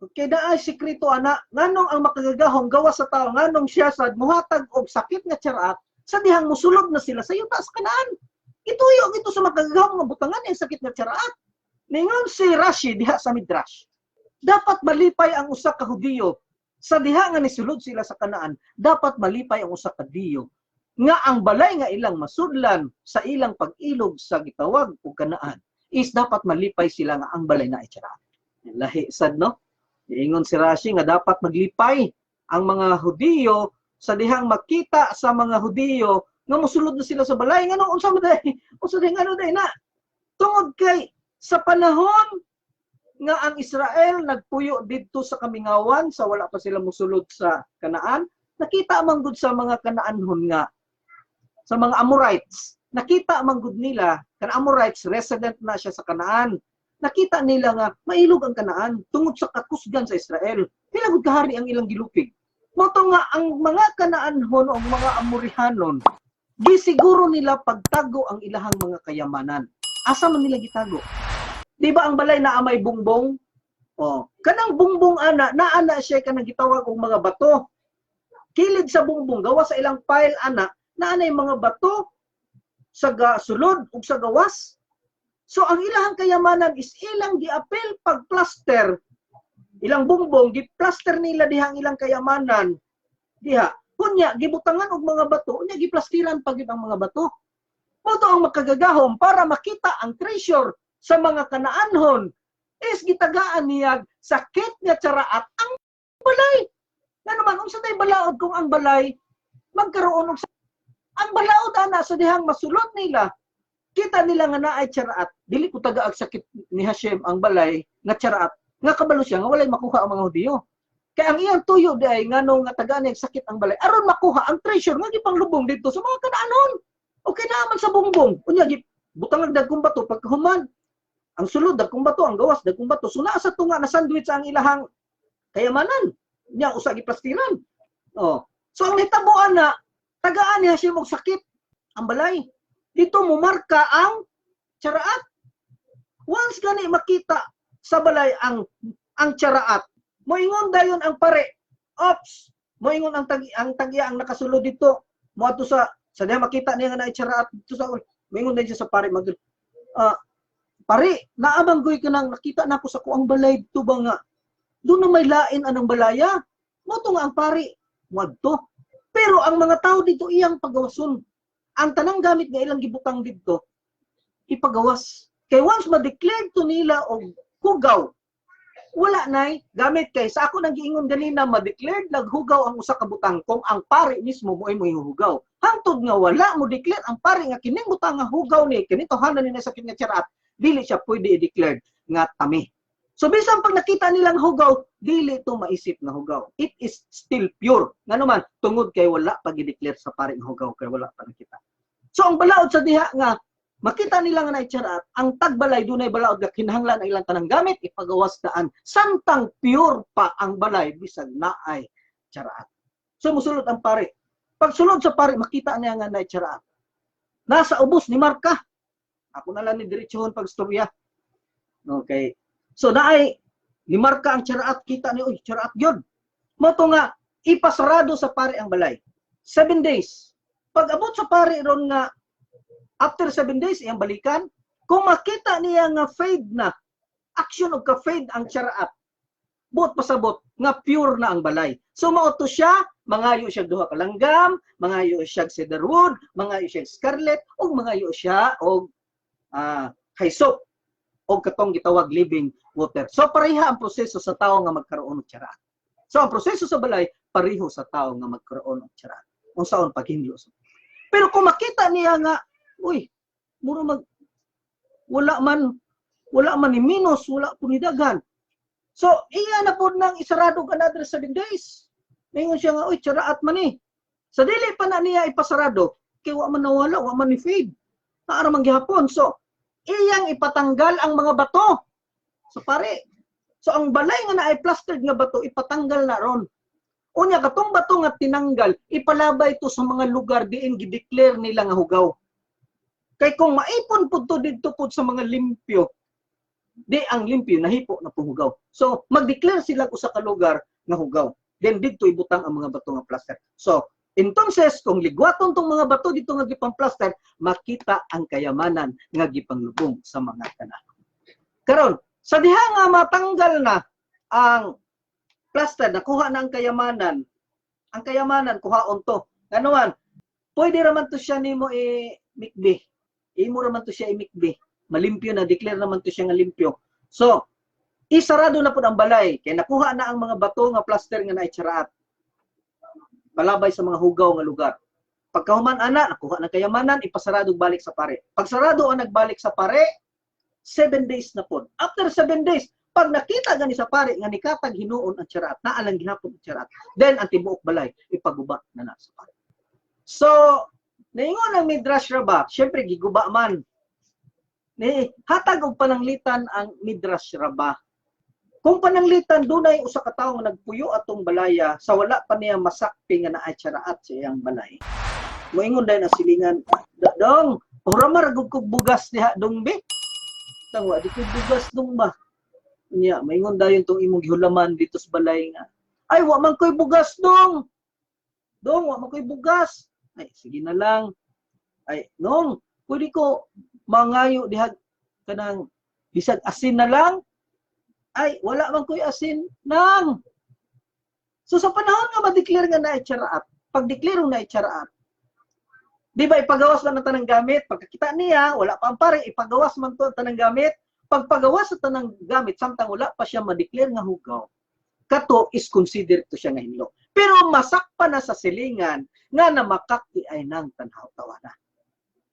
Okay, daay sikreto ana, nganong ang makagagahong gawa sa tao, nganong siya sad muhatag og sakit nga charaat, sa dihang musulod na sila sa yuta sa Canaan. Ituyo gito sa makagagahong nga butangan ang sakit nga charaat. Ningon si Rashi diha sa Midrash, dapat malipay ang usa ka Hudiyo sa diha nga nisulod sila sa Canaan, dapat malipay ang usa ka Diyo nga ang balay nga ilang masudlan sa ilang pag-ilog sa gitawag og Canaan is dapat malipay sila nga ang balay na charaat. Lahi sad no? Ingon si Rashi nga dapat maglipay ang mga Hudiyo sa dihang makita sa mga Hudiyo nga mosulod na sila sa balay. Ngano unsa man day? Unsa day ngano day na? Tungod kay sa panahon nga ang Israel nagpuyo didto sa kamingawan sa wala pa sila mosulod sa Canaan, nakita man gud sa mga Kanaanhon nga sa mga Amorites. Nakita man gud nila kan Amorites resident na siya sa Canaan. Nakita nila nga mailog ang Canaan tungod sa kakusgan sa Israel. Pila gud kahari ang ilang gilupig. Moto nga ang mga Kanaanhon o mga Amorihanon, gisiguro nila pagtago ang ilahang mga kayamanan. Asa man nila gitago? Di ba ang balay naa may bungbong? O, kanang bungbong ana, naana siya kanang gitawag og mga bato. Kilid sa bungbong gawa sa ilang pile ana, naana yung mga bato sa sulod ug sa gawas. So ang ilahang kayamanan is ilang giapil pagplaster. Ilang bungbong giplaster nila diha ang ilang kayamanan. Diha. Kunya gibutangan og mga bato, unya giplastiran pag ang mga bato. Mao to ang makagagahom para makita ang treasure sa mga kanaanhon is gitagaan niya sakit nga tsaraat ang balay. Nga naman, unsa tay balaod kung ang balay magkaroon og ang balaod ana sa dihang masulod nila, kita nila nga naay tsaraat. Dili ko tagaag sakit ni Hashem ang balay nga tsaraat. Nga kabalo siya nga walay makuha ang mga Hudiyo. Kaya ang iyang tuyo di ay ngano nga tagaan niya sakit ang balay aron makuha ang treasure nga gipanglubong dito sa mga kanaanon. Okay naman sa bungbong. Unya butang ang dagkong bato pagkahuman. Ang sulod dagkong bato, ang gawas dagkong bato. So naa sa tunga na sandwich ang ilahang kayamanan. Nya usa giplastiran. Oh. So ang nitabuan na tagaan niya siya og sakit ang balay. Dito mo marka ang tsaraat. Once gani makita sa balay ang tsaraat, moingon dayon ang pare. Ops, moingon ang tagya ang nakasulod dito. Moadto sa diha makita niya nga na tsaraat dito sa moingon dayon siya sa pare mag pare, naabanggoy ka nang nakita na ko sa kuang balay dito ba nga. Doon na may lain anang balaya. Moto nga ang pare, moadto. Pero ang mga tao dito iyang pagawason. Ang tanang gamit nga ilang gibutang dito, ipagawas. Kay once ma-declare to nila og hugaw, wala nay gamit kay sa ako nang giingon ganina ma-declare naghugaw ang usa ka butang kung ang pare mismo mo ay hugaw. Hangtod nga wala mo declare ang pare nga kining butang nga hugaw ni kini tohanan ni sakit nga tsaraat, dili siya pwede i-declare nga tami. So bisan pag nakita nilang hugaw, dili ito maisip na hugaw. It is still pure. Nga naman, tungod kay wala pag i-declare sa pare nga hugaw kay wala pa nakita. So ang balaod sa diha nga makita nila nga naitsaraat, ang tagbalay dunay balaod nga kinahanglan ang ilang tanang gamit ipagawas daan samtang pure pa ang balay bisag naay tsaraat. So musulod ang pare. Pag sulod sa pare makita niya nga naitsaraat. Nasa ubos ni marka. Ako na lang ni diretsohon pag storya. Okay. So naay ni marka ang tsaraat, kita ni oy tsaraat gyud. Moto nga ipasarado sa pare ang balay. 7 days. Pag abot sa pare ron nga after 7 days iyang balikan, kung makita niya nga fade na, action og ka-fade ang tsaraat, buot pasabot nga pure na ang balay. So mauto siya, mangayo siya duha ka langgam, mangayo siya cedarwood, mangayo siya scarlet, ug mangayo siya og haysop o katong gitawag living water. So pareha ang proseso sa tao nga magkaroon og tsaraat. So ang proseso sa balay pareho sa tao nga magkaroon og tsaraat. Unsaon paghinlo. Pero kung makita niya nga, uy, muro wala man ni minus, wala po ni dagan. So iya na po nang isarado another 7 days. Mingon siya nga, uy, tsaraat man ni. Sa dili pa na niya ipasarado, kay wa man nawala, wa man ni fade. Naara man gihapon. So iyang ipatanggal ang mga bato. So pare, so ang balay nga naay plastered nga bato, ipatanggal na ron. Unya katong bato nga tinanggal, ipalabay ito sa mga lugar diin gi-declare nila nga hugaw. Kay kung maipon pud to didto pud sa mga limpyo, di ang limpyo nahipo na puhugaw. So mag-declare sila usa ka lugar nga hugaw. Then didto ibutang ang mga bato nga plaster. So entonces kung ligwaton tong mga bato dito nga gipang plaster, makita ang kayamanan nga gipanglubong sa mga kananon. Karon sa diha nga matanggal na ang plaster, nakuha na ang kayamanan kuhaon to. Ganuan, pwede raman to siya nimo i-mikbi. Imo raman to siya i-mikbi. Malimpyo na, declare naman to siya nga limpyo. So, isarado na po ang balay. Kaya nakuha na ang mga bato nga plaster nga naitsaraat. Balabay sa mga hugaw nga lugar. Pagkahuman ana, nakuha na kayamanan, ipasarado balik sa pare. Pag sarado ang nagbalik sa pare, 7 days na po. After 7 days, pag nakita gani sa pare nga nikatag hinuon ang tsaraat, naalang gihapon ang tsaraat, then ang tibuok balay ipaguba na sa pare. So, naingon ang Midrash Rabbah, syempre giguba man. Ni hatag og pananglitan ang Midrash Rabbah. Kung pananglitan dunay usa ka tawo nga nagpuyo atong balaya sa wala pa niya masakpi nga naay tsaraat sa iyang balay. Moingon dai na silingan, dong, ora maragog kog bugas diha dong be. Tangwa di kog bugas dong ba. Nya maingon dayon tong imong gihulaman dito sa balay nga. Ay wa man koy bugas dong. Dong wa man koy bugas. Ay sige na lang. Ay nong, pwede ko mangayo diha kanang bisag asin na lang. Ay wala man koy asin nang. So sa panahon nga ma-declare nga naay tsaraat, pag-declare na itsaraat. Di ba ipagawas man ang tanang gamit? Pagkakita niya, wala pa ang pare, ipagawas man to ang tanang gamit. Pagpagawas sa tanang gamit, samtang wala pa siya ma-declare nga hugaw, kato is considered to siya nga hinlo. Pero masakpa na sa silingan nga na makakti ay nang tanhaw-tawa na.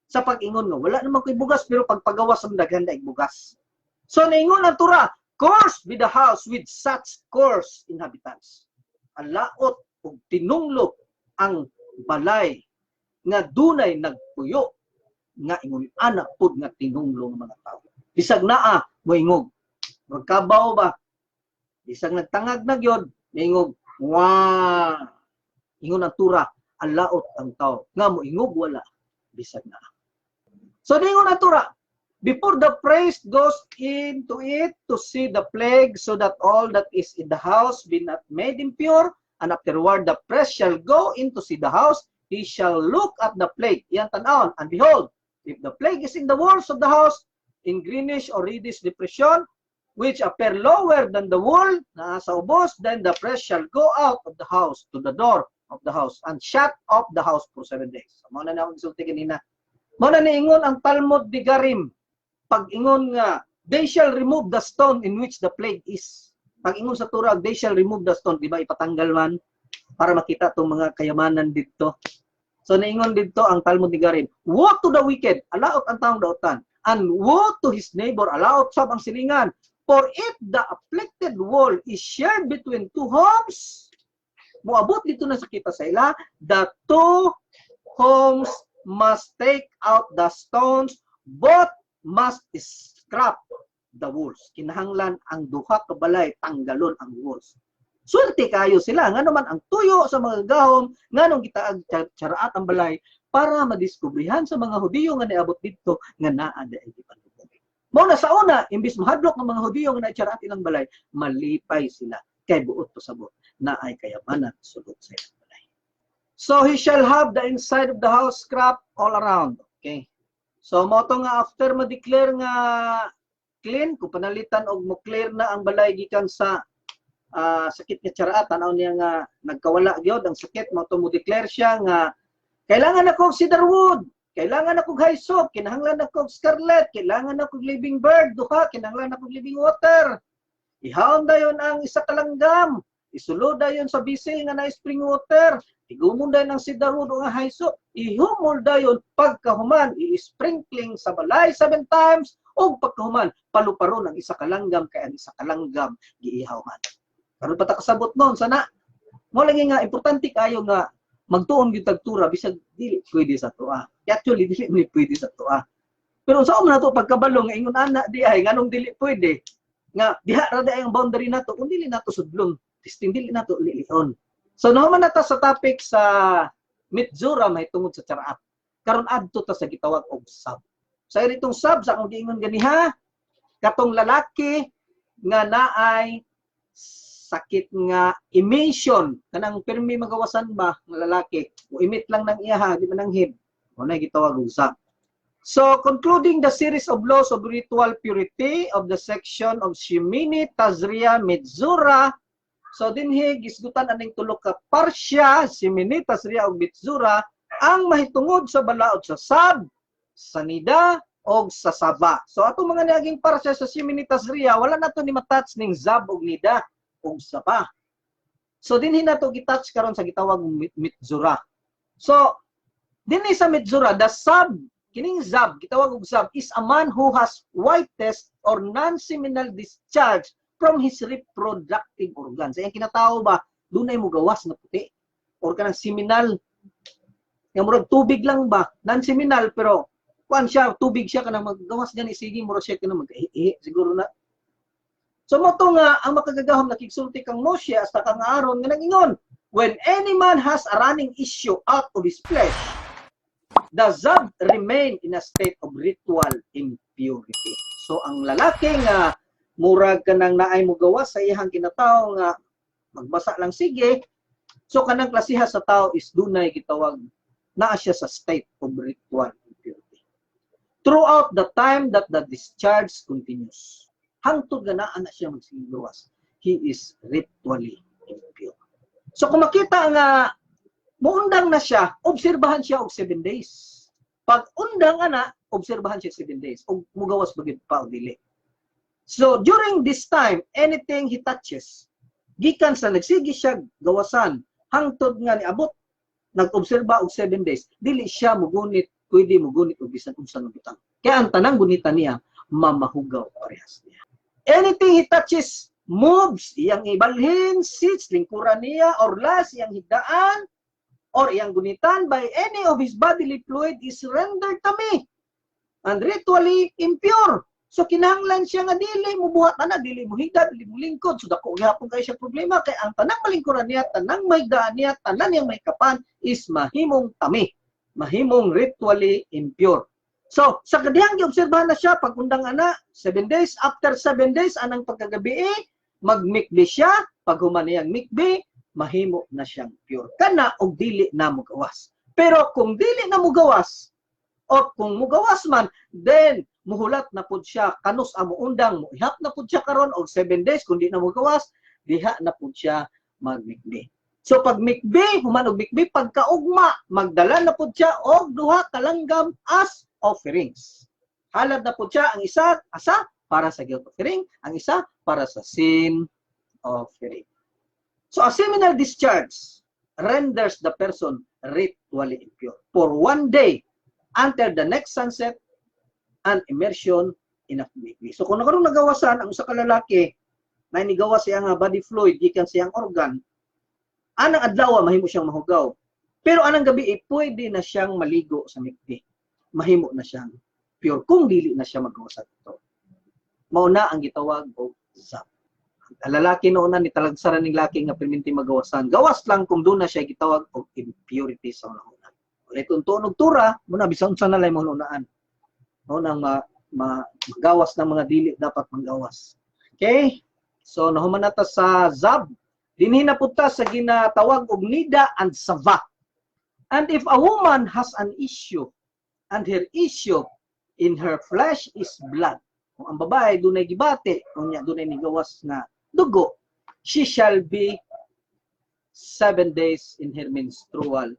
Sa pag-ingon nga, wala naman ko'y bugas, pero pagpagawas ang daghan na bugas. So, naingon ang Torah, cursed be the house with such coarse inhabitants. Alaot o tinunglo ang balay nga dunay nagpuyo nga ingon anak pud nga tinunglo ng mga tao. Bisag naa mo ingog. Magkabaw ba? Bisag nagtangag na gyud, ingog. Wow! Ingon ang Torah, alaot ang tao nga mo ingog wala bisag naa. So ingon ang Torah, before the priest goes into it to see the plague, so that all that is in the house be not made impure, and afterward the priest shall go in to see the house, he shall look at the plague, yan tanawon, and behold, if the plague is in the walls of the house, in greenish or reddish depression, which appear lower than the wall, na sa ubos, then the priest shall go out of the house to the door of the house, and shut off the house for 7 days. So, muna na akong isulti kanina. Muna niingon ang Talmud di Garim, pag-ingon nga, they shall remove the stone in which the plague is. Pag-ingon sa Torah, they shall remove the stone. Diba, ipatanggal man para makita itong mga kayamanan dito. So, naingon dito ang Talmud di Garim, woe to the wicked, alaot ang taong daotan, and woe to his neighbor, alaot sab ang silingan. For if the afflicted wall is shared between two homes, moabot dito na sa kita sa ila, the two homes must take out the stones, both must scrap the walls. Kinahanglan ang duha ka balay tanggalon ang walls. Swerte kayo sila nga naman ang tuyo sa mga gahom nganong kita tsaraat ang balay para madiskubrihan sa mga Hudiyo nga niabot dito nga naa daay gipanubong. Mao na sa una imbis mahadlok ng mga Hudiyo nga naitsaraat ilang balay, malipay sila kay buot to sabot na ay kayamanan sulod sa ilang balay. So he shall have the inside of the house scrap all around. Okay. So mo to nga after ma-declare nga clean, kung panalitan og mo clear na ang balay gikan sa sakit nga tsaraat, tanaw niya nga nagkawala gyud ang sakit, mo to mo declare siya nga kailangan ako og cedarwood, kailangan ako og hyssop, kinahanglan ako og scarlet, kailangan ako og living bird, duha, kinahanglan ako og living water. Ihawon dayon ang isa ka langgam, isulod dayon sa bisil nga na spring water, igumon dayon ang cedarwood o nga hyssop, ihumol dayon pagkahuman, i-sprinkling sa balay 7 times, o pagkahuman, paluparon ang isa ka langgam kay ang isa ka langgam giihaw man. Karon pa ta kasabot noon sana. Mo lagi nga importante kayo nga magtuon gyud tagtura bisag dili pwede sa tuwa. Actually dili mo pwede sa tuwa. Pero sa man nato pagkabalo nga ingon ana di ay nganong dili pwede nga diha ra day ang boundary nato kun dili nato sudlon, testing dili nato lilion. So nahuman nata sa topic sa Mitzura may tungod sa tsaraat. Karon adto ta sa gitawag og sab. Sa itong sab sa akong giingon ganiha, katong lalaki nga naay sakit nga emission kanang pirmi magawasan ba ng lalaki o emit lang ng iyaha di man nanghid o na gitawag og sab. So concluding the series of laws of ritual purity of the section of Shemini, Tazria, Mitzura, so dinhi gisgutan aning tulo ka parsya, Shemini, Tazria ug Mitzura ang mahitungod sa balaod sa sab, sa nida o sa saba. So atong mga naging parsya sa Shemini, Tazria wala nato ni matouch ning zab ug nida og saba. So dinhi nato gitouch karon sa gitawag Mitzura. So dinhi sa Mitzura the sab kining zab gitawag og zab is a man who has whitest or non-seminal discharge from his reproductive organs. Ay kinatawo ba dunay mo gawas na puti or kanang seminal nga murag tubig lang ba non-seminal pero kuan siya tubig siya kanang maggawas gani sige murag siya kanang siguro na. So mo to nga ang makagagahom nakigsulti kang Moshe hasta kang Aaron nga nagingon, when any man has a running issue out of his flesh, the zab remain in a state of ritual impurity. So ang lalaki nga murag kanang naay mo gawas sa iyang kinatawo nga magbasa lang sige, so kanang klasiha sa tao is dunay gitawag naa siya sa state of ritual impurity throughout the time that the discharge continues. Hangtod ganaan na siya magsiluwas, he is ritually impure. So kung makita nga muundang na siya, obserbahan siya og 7 days. Pag undang ana, obserbahan siya 7 days. Og mugawas bagid pa o dili. So during this time, anything he touches, gikan sa nagsigi siya gawasan, hangtod nga niabot, nag-obserba og 7 days, dili siya mugunit, pwede mugunit og bisan unsa nga butang. Kaya ang tanang gunita niya, mamahugaw parehas niya. Anything he touches, moves, iyang ibalhin, sits, lingkuran niya, or las, iyang higdaan, or iyang gunitan by any of his bodily fluid is rendered tami and ritually impure. So kinahanglan siya nga dili mo buhat ana, dili mo higda, dili mo lingkod. So dako gyapon kay siya problema kay ang tanang malingkuran niya, tanang mahigdaan niya, tanan yang may kapan is mahimong tami, mahimong ritually impure. So sa kadiyang giobserbahan na siya pag undang ana 7 days, after 7 days anang pagkagabi magmikbi siya, pag human niyang mikbi mahimo na siyang pure kana og dili na mugawas. Pero kung dili na mugawas o kung mugawas man, then muhulat na pud siya kanus amo undang, muihap na pud siya karon og 7 days, kung di na mugawas diha na pud siya magmikbi. So pag mikbi, human og mikbi, pagkaugma magdala na pud siya og duha ka langgam as offerings. Halad na pud siya ang isa asa para sa guilt offering, ang isa para sa sin offering. So a seminal discharge renders the person ritually impure for 1 day until the next sunset and immersion in a mikbi. So kung nakaroon nagawasan ang usa ka lalaki na inigawas siya nga body fluid gikan siyang organ, anang adlaw mahimo siyang mahugaw. Pero anang gabi pwede na siyang maligo sa mikbi. Mahimo na siyang pure kung dili na siya magawasan ito. Mao na ang gitawag og zap. Ang lalaki noon na ni talagsaran ning laki nga perminti magawasan. Gawas lang kung doon na siya gitawag og impurity sa unahunan. Ulit tunog tura, muna bisan unsa na lay mo hunaan. No nang magawas ng mga dili dapat manggawas. Okay? So nahuman nata sa zab. Dinhi na punta sa ginatawag og nida and sava. And if a woman has an issue and her issue in her flesh is blood, kung ang babae dunay gibate, kung niya dunay nigawas na dugo, she shall be 7 days in her menstrual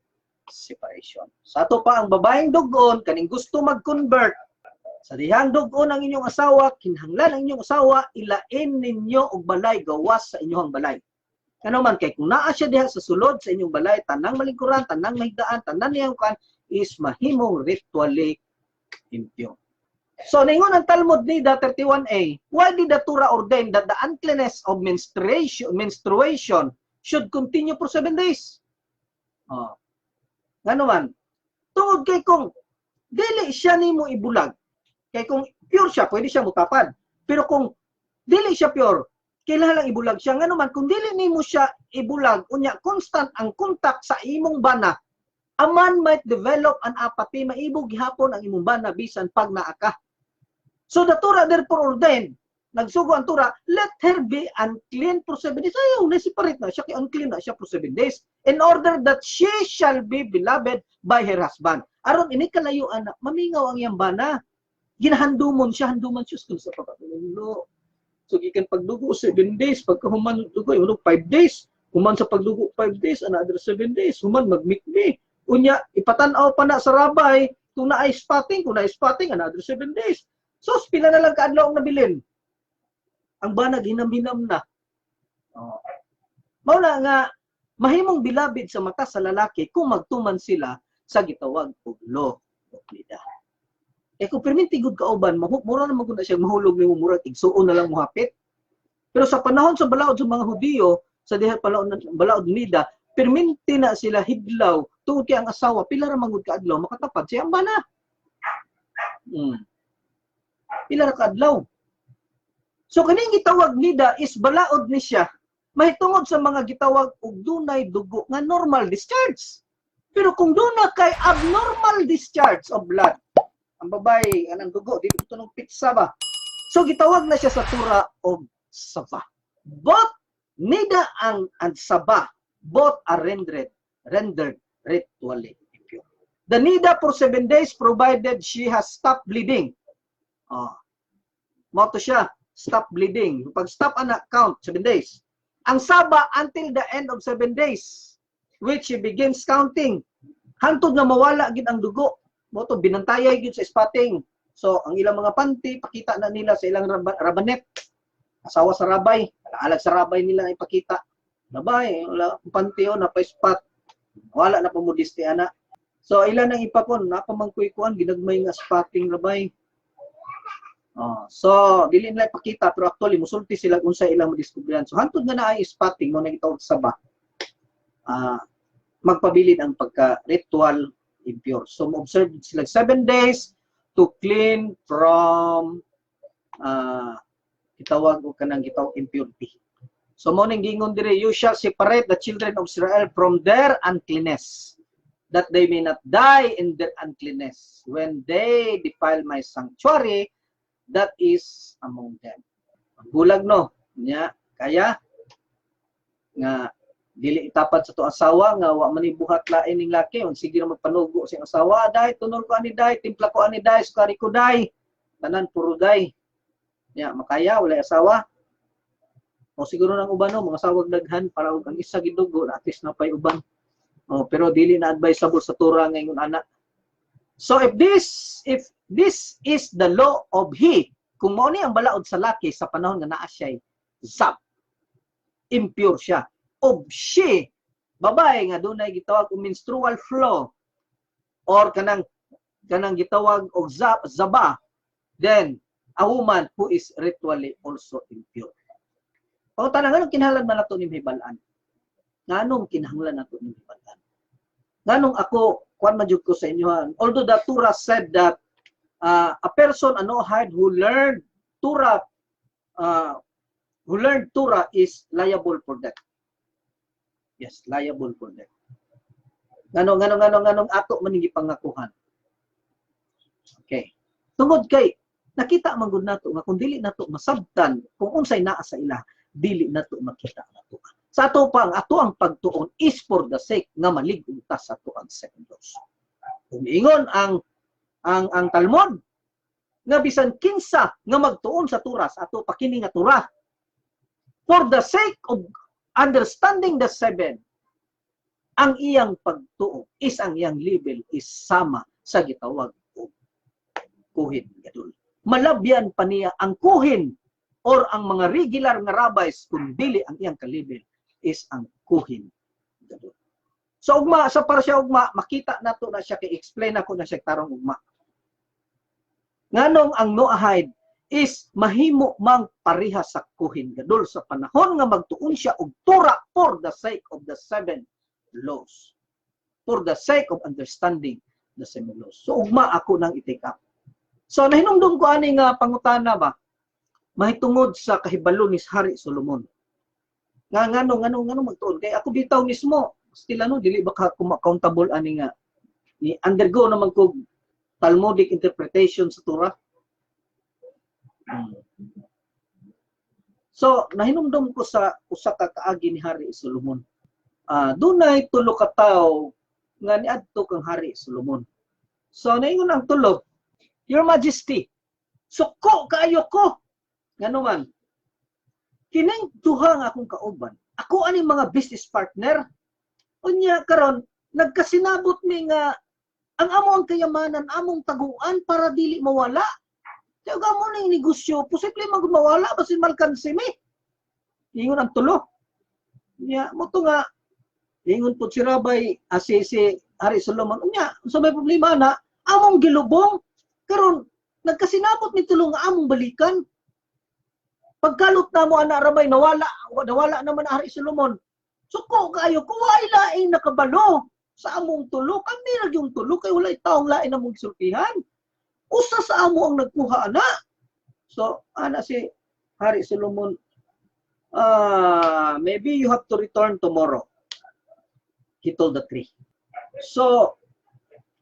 separation. Sa ato pa ang babaeng dugon kaning gusto mag-convert, sa dihang dugon ang inyong asawa, kinahanglan ang inyong asawa ilain ninyo og balay gawas sa inyong balay. Kano man kay kung naa siya diha sa sulod sa inyong balay, tanang malingkuran, tanang mahigdaan, tanang niyang kan is mahimong ritually impure. So, ningon ang Talmud Nida 31a, why did the Torah ordain that the uncleanness of menstruation should continue for 7 days? Nga naman, tungod kay kung dili siya nimo ibulag, kay kung pure siya, pwede siya mutapad. Pero kung dili siya pure, kailangan lang ibulag siya. Nga naman, kung dili nimo siya ibulag, unya constant ang contact sa imong bana, a man might develop an apathy, maibog gihapon ang imong bana bisan pag naa ka. So the Torah therefore ordained, nagsugo ang Torah, let her be unclean for 7 days. Ayaw, na-separate na siya, kaya unclean na siya for 7 days, in order that she shall be beloved by her husband. Aron, ini kalayo, anak, mamingaw ang iyang bana. Ginahandumon siya, handuman siya sa pagkakulo. So, gikan pagdugo, 7 days, pagkahuman dugo, 5 days, human sa pagdugo, 5 days, another 7 days, human magmikbi. Unya, ipatanaw pa na sa rabay, kung na-spotting, another 7 days. So, pila na lang kaadlaw ang nabilin. Ang banag, hinam-hinam na. Mauna nga, mahimong bilabid sa mata sa lalaki kung magtuman sila sa gitawag og law of nida. Kung permintigod kauban, mura na maguna siya mahulog ni mura, tigsuon na lang muhapit. Pero sa panahon sa balaod sa mga Hudiyo, sa diha balaod nida, perminti na sila hidlaw, tuod kay ang asawa, pila ra mangud kaadlaw, makatapad siya ang bana. Pila ra kaadlaw. So kaning gitawag nida is balaod ni siya mahitungod sa mga gitawag og dunay dugo nga normal discharge. Pero kung duna kay abnormal discharge of blood, ang babae anang dugo dito tunog pitsa ba. So gitawag na siya sa Torah og sava. Both nida and sava, both are rendered ritually impure. The nida for 7 days provided she has stopped bleeding. Mo to siya, stop bleeding. Pag stop anak, count 7 days. Ang saba until the end of 7 days. which he begins counting. Hantod nga mawala gid ang dugo. Mo to binantayay gid sa spotting. So ang ilang mga panty pakita na nila sa ilang rabanet. Asawa sa rabay, alag sa rabay nila ipakita. Rabay, wala panty o napa-spot. Wala na pamudiste ana. So ilan ang ipapon napamangkuy-kuan ginagmay nga spotting rabay. So dili nila ipakita pero actually musulti sila unsa ilang madiskubrihan. So hantod nga naay spotting mo nagitawag sa ba. Magpabilin ang pagka-ritual impure. So mo-observe sila 7 days to clean from gitawag o kanang gitawag impurity. So mo ning gingon dire, you shall separate the children of Israel from their uncleanness, that they may not die in their uncleanness when they defile my sanctuary that is among them. Bulag no nya kaya nga dili itapat sa to asawa nga wa man ibuhat lain ning laki on sige na magpanugo sing asawa day tunol ko ani day timpla ko ani day sukari ko day tanan puro day nya makaya wala asawa o siguro nang uban no mga sawag daghan para og ang isa gidugo at least na pay uban pero dili na advisable sa tura ngayon ana. So if this is the law of he, kung mao ni ang balaod sa laki sa panahon nga naa siya zap impure siya, of she babae nga dunay gitawag og menstrual flow or kanang gitawag og zaba, then a woman who is ritually also impure. O tanang anong kinahanglan man nato ni hibalan? Nganong kinahanglan nato ni hibalan? Nganong ako kuan man jud ko sa inyo, although the Torah said that a person anohad who learned Torah is liable for death. Yes, liable for death. Nganong ato man gipangakuhan. Okay. Tungod kay nakita man gud nato nga kung dili nato masabtan kung unsay naa sa ila, dili nato makita nato. Sa ato pa ang pagtuon is for the sake nga malig-on ta sa ato ang sekundos. Umingon ang Talmud nga bisan kinsa nga magtuon sa Torah sa ato pakini nga Torah for the sake of understanding the 7, ang iyang pagtuo is ang iyang level is sama sa gitawag og kuhin gadul. Malabyan pa niya ang kuhin or ang mga regular nga rabbis kung dili ang iyang kalibel is ang kuhin gadul. So ugma sa para siya ugma makita nato na siya kay explain ako na siya tarong ugma. Nganong ang Noahide is mahimo mang pareha sa kuhin gadul sa panahon nga magtuon siya og Torah for the sake of the 7 laws. For the sake of understanding the 7 laws. So ugma ako nang i-take up. So nahinungdong ko ani nga pangutana ba mahitungod sa kahibalo ni Hari Solomon. Nganong magtuon kay ako bitaw mismo still dili ba ka accountable ani nga ni undergo naman ko Talmudic interpretation sa Torah. So nahinumdum ko sa usa ka kaagi ni Hari Solomon. Dunay tulo ka tawo nga niadto kang Hari Solomon. So naingon ang tulo, Your Majesty, suko kaayo ko. Ngano man? Kining duha nga akong kauban. Ako ani mga business partner. Unya karon nagkasinabot mi nga ang among kayamanan among taguan para dili mawala. Kaya gamo ning negosyo, posible magmawala basin malkansi mi. Ingon ang tulo. Nya mo to nga ingon po si Rabay si Hari Solomon. Unya, sa may problema na among gilubong karon nagkasinabot ni tulong among balikan. Pagkalot na mo ana Rabay nawala naman Hari Solomon. Suko kayo kuway laing nakabalo sa among tulo. Kami ra yung tulo kay wala taong lain among sultihan. Usa sa amo ang nagkuha ana. So ana si Hari Solomon, maybe you have to return tomorrow. He told the three. So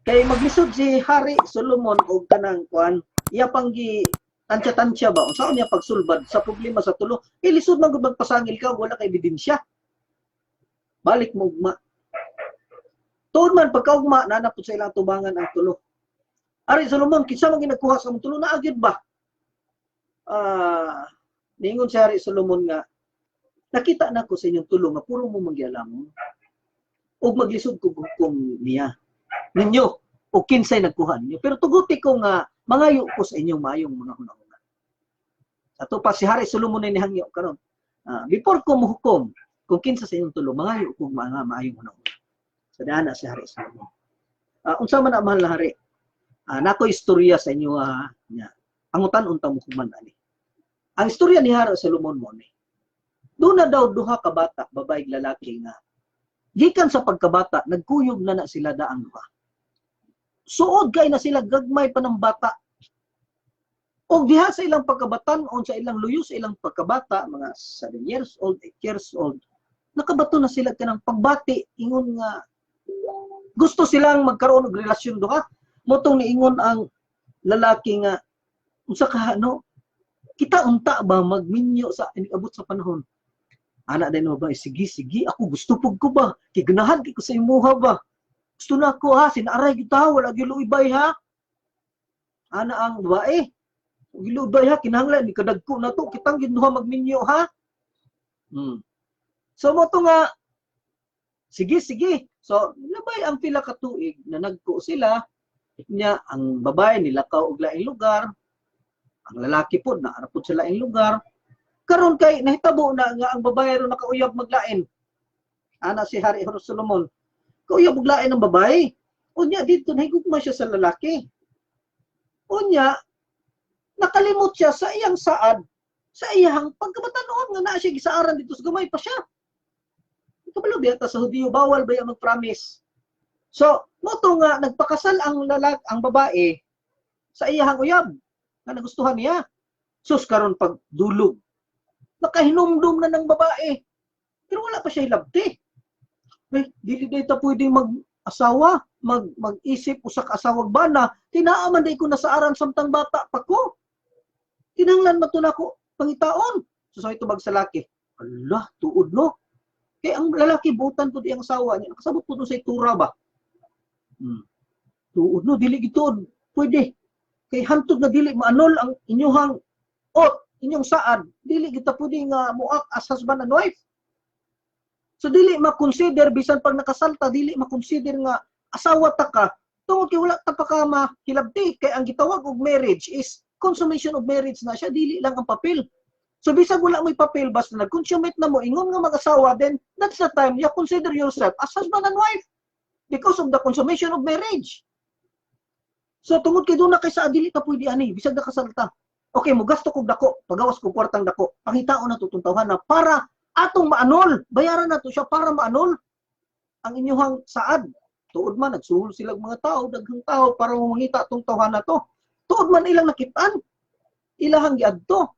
kay maglisod si Hari Solomon og kanang kuan, iya pang gi tansya-tansya ba unsa niya pagsulbad sa problema sa tulo. Lisod man gud magpasangil ka wala kay ebidensya. Balik mo ugma. Tuod man pagkaugma nanapod sa ilang tubangan ang tulo. Hari Solomon kinsa man ginagkuha sa among tulo na agid ba? Ningon si Hari Solomon nga nakita na ko sa inyong tulo nga puro mo manggialamon. ug maglisod ko hukom niya. Ninyo o kinsay nagkuha ninyo. Pero tuguti ko nga mangayo ko sa inyong maayong mga hunahuna. Ato pa si Hari Solomon ni hangyo karon. Before ko muhukom kung kinsa sa inyong tulo, mangayo ko mga maayong hunahuna. Sa dana si Hari Solomon. Unsa man ang mahal na hari? Nako istorya sa inyo nya. Angutan unta mo kuman ani. Ang istorya ni Hari Solomon mo ni. Doon na daw duha ka bata, babae ug lalaki nga. Gikan sa pagkabata, nagkuyog na sila daang duha. Suod kay na sila gagmay pa ng bata. O diha sa ilang pagkabatan-on, sa ilang luyo sa ilang pagkabata, mga 7 years old, 8 years old, nakabato na sila kanang pagbati, ingon nga, gusto silang magkaroon ng relasyon duha. Motong niingon ang lalaki nga, unsa ka no? Kita unta ba magminyo sa abot sa panahon? Ana din mo ba? Sige, ako gusto pug ko ba? Kiganahan ko sa imuha ba? Gusto na ako ha, sinaaray kita, wala giluibay ha. Ana ang babae. Giluibay ha, kinahanglan, ni kadagko na to, kitang ginuha magminyo ha. So mo to nga, sige. So, labay ang pila ka tuig na nagko sila, niya ang babae nilakaw og laing lugar, ang lalaki po naarapod sa laing lugar. Karon kay nahitabo na nga ang babae ro nakauyab maglain. Ana si Hari Solomon. Kauyab maglain ang babae. Unya dito nahigugma siya sa lalaki. Unya nakalimot siya sa iyang saad, sa iyang pagkabatanon nga naa siya gisaaran dito sa gamay pa siya. Kabalo biya ta sa Hudiyo bawal ba yung mag-promise. So, moto nga nagpakasal ang babae sa iyang uyab nga nagustuhan niya. Sus karon pag dulog nakahinumdum na ng babae. Pero wala pa siya hilabti. Dili dito pwedeng mag-asawa, mag-isip usa ka asawag bana, tinaaman day ko na sa aran samtang bata pa ko. Kinahanglan matuna ko pangitaon. So ito magsalaki. Allah, tuod no. Kay ang lalaki butan po di ang asawa niya. Nakasabot po sa itura ba? Tuod no, dili gituod. Pwede. Kay hantod na dili maanol ang inyuhang inyong saad, dili kita pwede nga muak as husband and wife. So dili ma-consider bisan pag nakasalta, dili ma-consider nga asawa ta ka. Tungod kay wala ta pa ka mahilabti kay ang gitawag og marriage is consummation of marriage na siya, dili lang ang papel. So bisag wala mo'y papel basta nag-consummate na mo ingon nga mag-asawa, then that's the time you consider yourself as husband and wife because of the consummation of marriage. So tungod kay doon na kay sa dili ta pwede ani bisag nakasalta. Okay, mo gasto kog dako, pagawas kog kwartang dako. Pangitaon na tutuntahan na para atong maanol. Bayaran na to siya para maanol ang inyong saad. Tuod man nagsuhol sila mga tao, daghang tao para mangita tong tawhan na to. Tuod man ilang nakitaan. Ilahang giadto.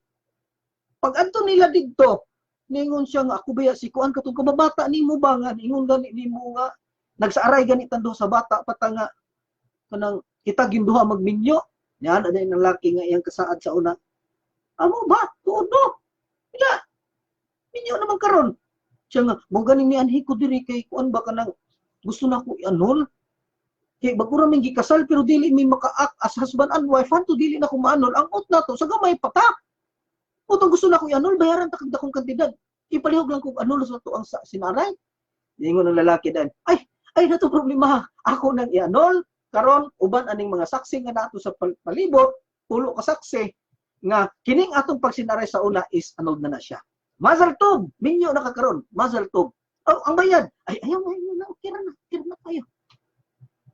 Pag adto nila didto, ningon siya nga ako baya si kuan katong kababata nimo ba nga ningon gani nimo nga nagsaaray gani tando sa bata patanga kanang kita ginduha magminyo. Yan, ada yung lalaki nga iyang kasaad sa una. Amo ba? Tuod no? Ila, minyo naman karon. Siya nga, mo ganing ni anhi ko diri kay kuan ba ka nang gusto na ko i-anol? Kay bagura ming gikasal pero dili mi maka-act as husband and wife, hanto dili na ko maanol. Ang out na to, sa gamay pa ta. Kung gusto na ko i-anol, bayaran ta kag dakong kantidad. Ipalihog lang ko anol sa to ang sinaray. Ingon ng lalaki dan, ay na to problema. Ako nang i-anol. Karon uban aning mga saksi nga nato sa palibot, pulo ka saksi nga kining atong pagsinaray sa una is anod na siya. Mazal tov, minyo nakakaron, mazal tov. Ang bayad, ayaw na, okay na tayo.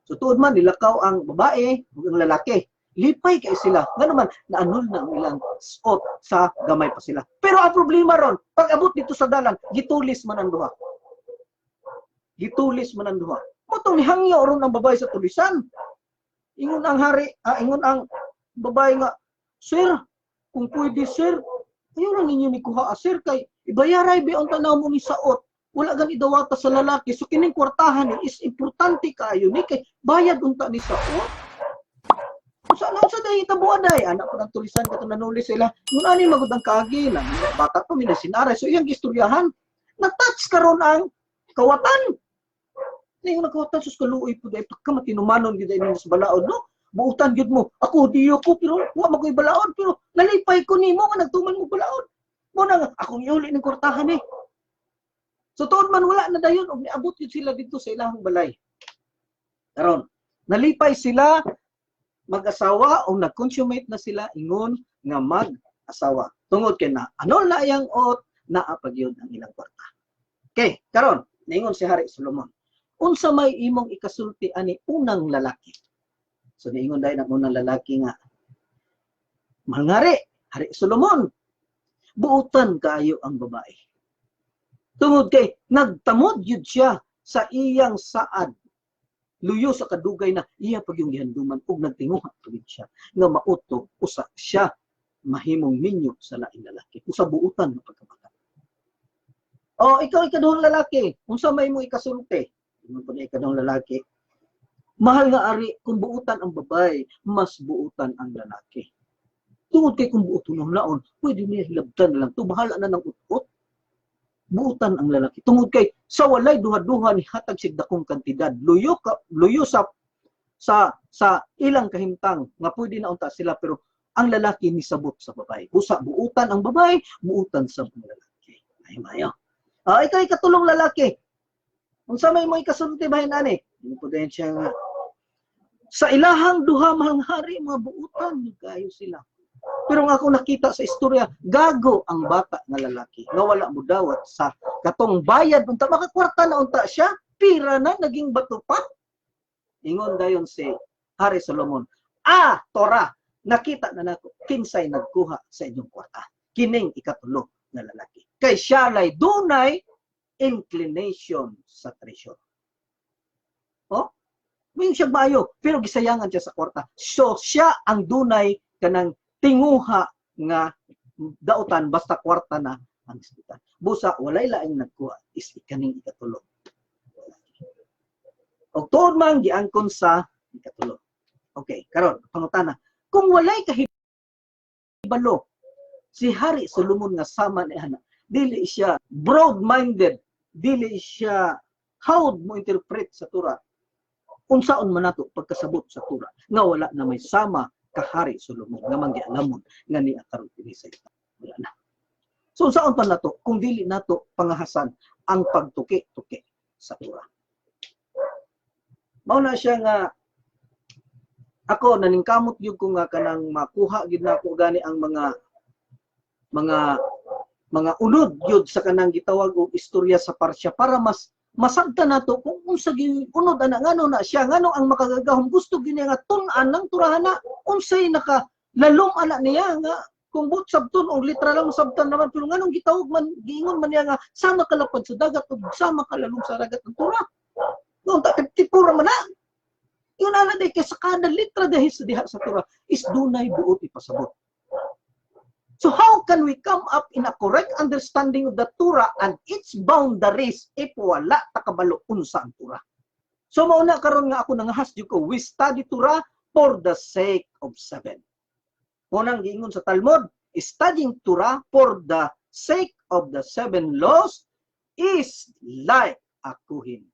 So tuod man nilakaw ang babae ug ang lalaki. Lipay kay sila. Nga naman naanol na ang ilang spot sa gamay pa sila. Pero ang problema ron, pag abot dito sa dalan, gitulis man ang duha. Gitulis man ang duha. Motong nihangyo ron ang babae sa tulisan. Ingon ang hari, ingon ang babae nga, sir, kung pwede sir, ayaw lang ninyo ni kuha sir, kay ibayaray ba ang tanaw mo ni saot. Wala gan idawata sa lalaki. So kining kwartahan ni is importante kaayo ni kay bayad unta ni saot. Sa dahi tabuaday, anak ko ng tulisan kato nanuli sila. Ngun ani magud ang kaagi lang, bata pa mi na sinaray. So iyang gistoryahan, na-touch karon ang kawatan. Yung nagkawatan sus kaluoy po dahil pagka matinumanon gid ini sa balaod no. Buutan gid mo. Ako di ko pero wa makoy balaod pero nalipay ko nimo nga nagtuman mo balaod. Mo na nga akong iuli ng kwartahan eh. So tuod man wala na dayon og niabot yun sila dito sa ilang balay. Karon, nalipay sila mag-asawa o nag-consummate na sila ingon nga mag-asawa. Tungod kay na ano na yang ot naapag yun ang ilang kwarta. Okay, karon ningon si Hari Solomon. Unsa may imong ikasulti ani unang lalaki? So niingon dahil ang unang lalaki nga, Mangari, Hari Solomon, buutan kaayo ang babae. Tungod kay nagtamod yun siya sa iyang saad. Luyo sa kadugay na iya pag yung gihanduman ug nagtinguha pagid siya nga mauto usa siya mahimong minyo sa laing lalaki. Usa buutan nga pagkabata. O ikaw ikaduhang lalaki, unsa may mo ikasulti? Ingon po na ikaduhang lalaki. Mahal nga ari kung buutan ang babae, mas buutan ang lalaki. Tungod kay kung buuton ng laon, pwede niya hilabtan na lang. Bahala na ng ut-ut. Buutan ang lalaki. Tungod kay sa walay duha-duha ni hatag sig dakong kantidad. Luyo sa ilang kahimtang nga pwede na unta sila pero ang lalaki ni sabot sa babae. Busa buutan ang babae, buutan sa lalaki. Ay mayo. Ikaw ikatulong lalaki. Unsa may mo ikasulti bahin ani? Ano po din siya nga. Sa ilahang duha mahal hari mga buutan kayo sila. Pero nga ako nakita sa istorya, gago ang bata nga lalaki. Nga wala mo dawat sa katong bayad. Unta makakwarta na unta siya, pira na, naging bato pa. Ingon dayon si Hari Solomon, Tora, nakita na nako, kinsay nagkuha sa inyong kwarta. Kining ikatulo nga lalaki. Kay siya lay dunay inclination sa treasure. Oh? May siya maayo, pero gisayangan siya sa kwarta. So siya ang dunay kanang tinguha nga dautan basta kwarta na ang isbitan. Busa walay laing nagkuha is ikaning ikatulo. Og tuod man giangkon sa ikatulo. Okay, karon pangutana. Kung walay kahibalo si Hari Solomon nga sama ni ana, dili siya broad-minded, dili siya hawd mo interpret sa Torah. Unsaon man nato pagkasabot sa Torah nga wala na may sama ka Hari Solomon nga manggialamon nga ni karon sa ita. Wala na. So saan pa nato kung dili nato pangahasan ang pagtuki-tuki sa Torah. Mao na siya nga ako naningkamot gyud ko nga kanang makuha gyud nako gani ang mga unod gyud sa kanang gitawag og istorya sa parsya para mas masabtan nato kung unsa gyud unod ana ngano na siya ngano ang makagagahom gusto gyud nga tun-an ng turahana unsay naka lalom ana niya nga kung but sabton og litra lang sabtan naman pero nganong gitawag man giingon man niya nga sama kalapad sa dagat ug sama kalalom sa dagat ng Torah. No ta tipura man na. Yun ana day kay sa kada litra dahil sa diha sa Torah is dunay buot ipasabot. So how can we come up in a correct understanding of the Torah and its boundaries if wala takabalo unsa ang Torah? So mauna karon nga ako nangahas jud ko, we study Torah for the sake of 7. Unang giingon sa Talmud, studying Torah for the sake of the 7 laws is like akuhin.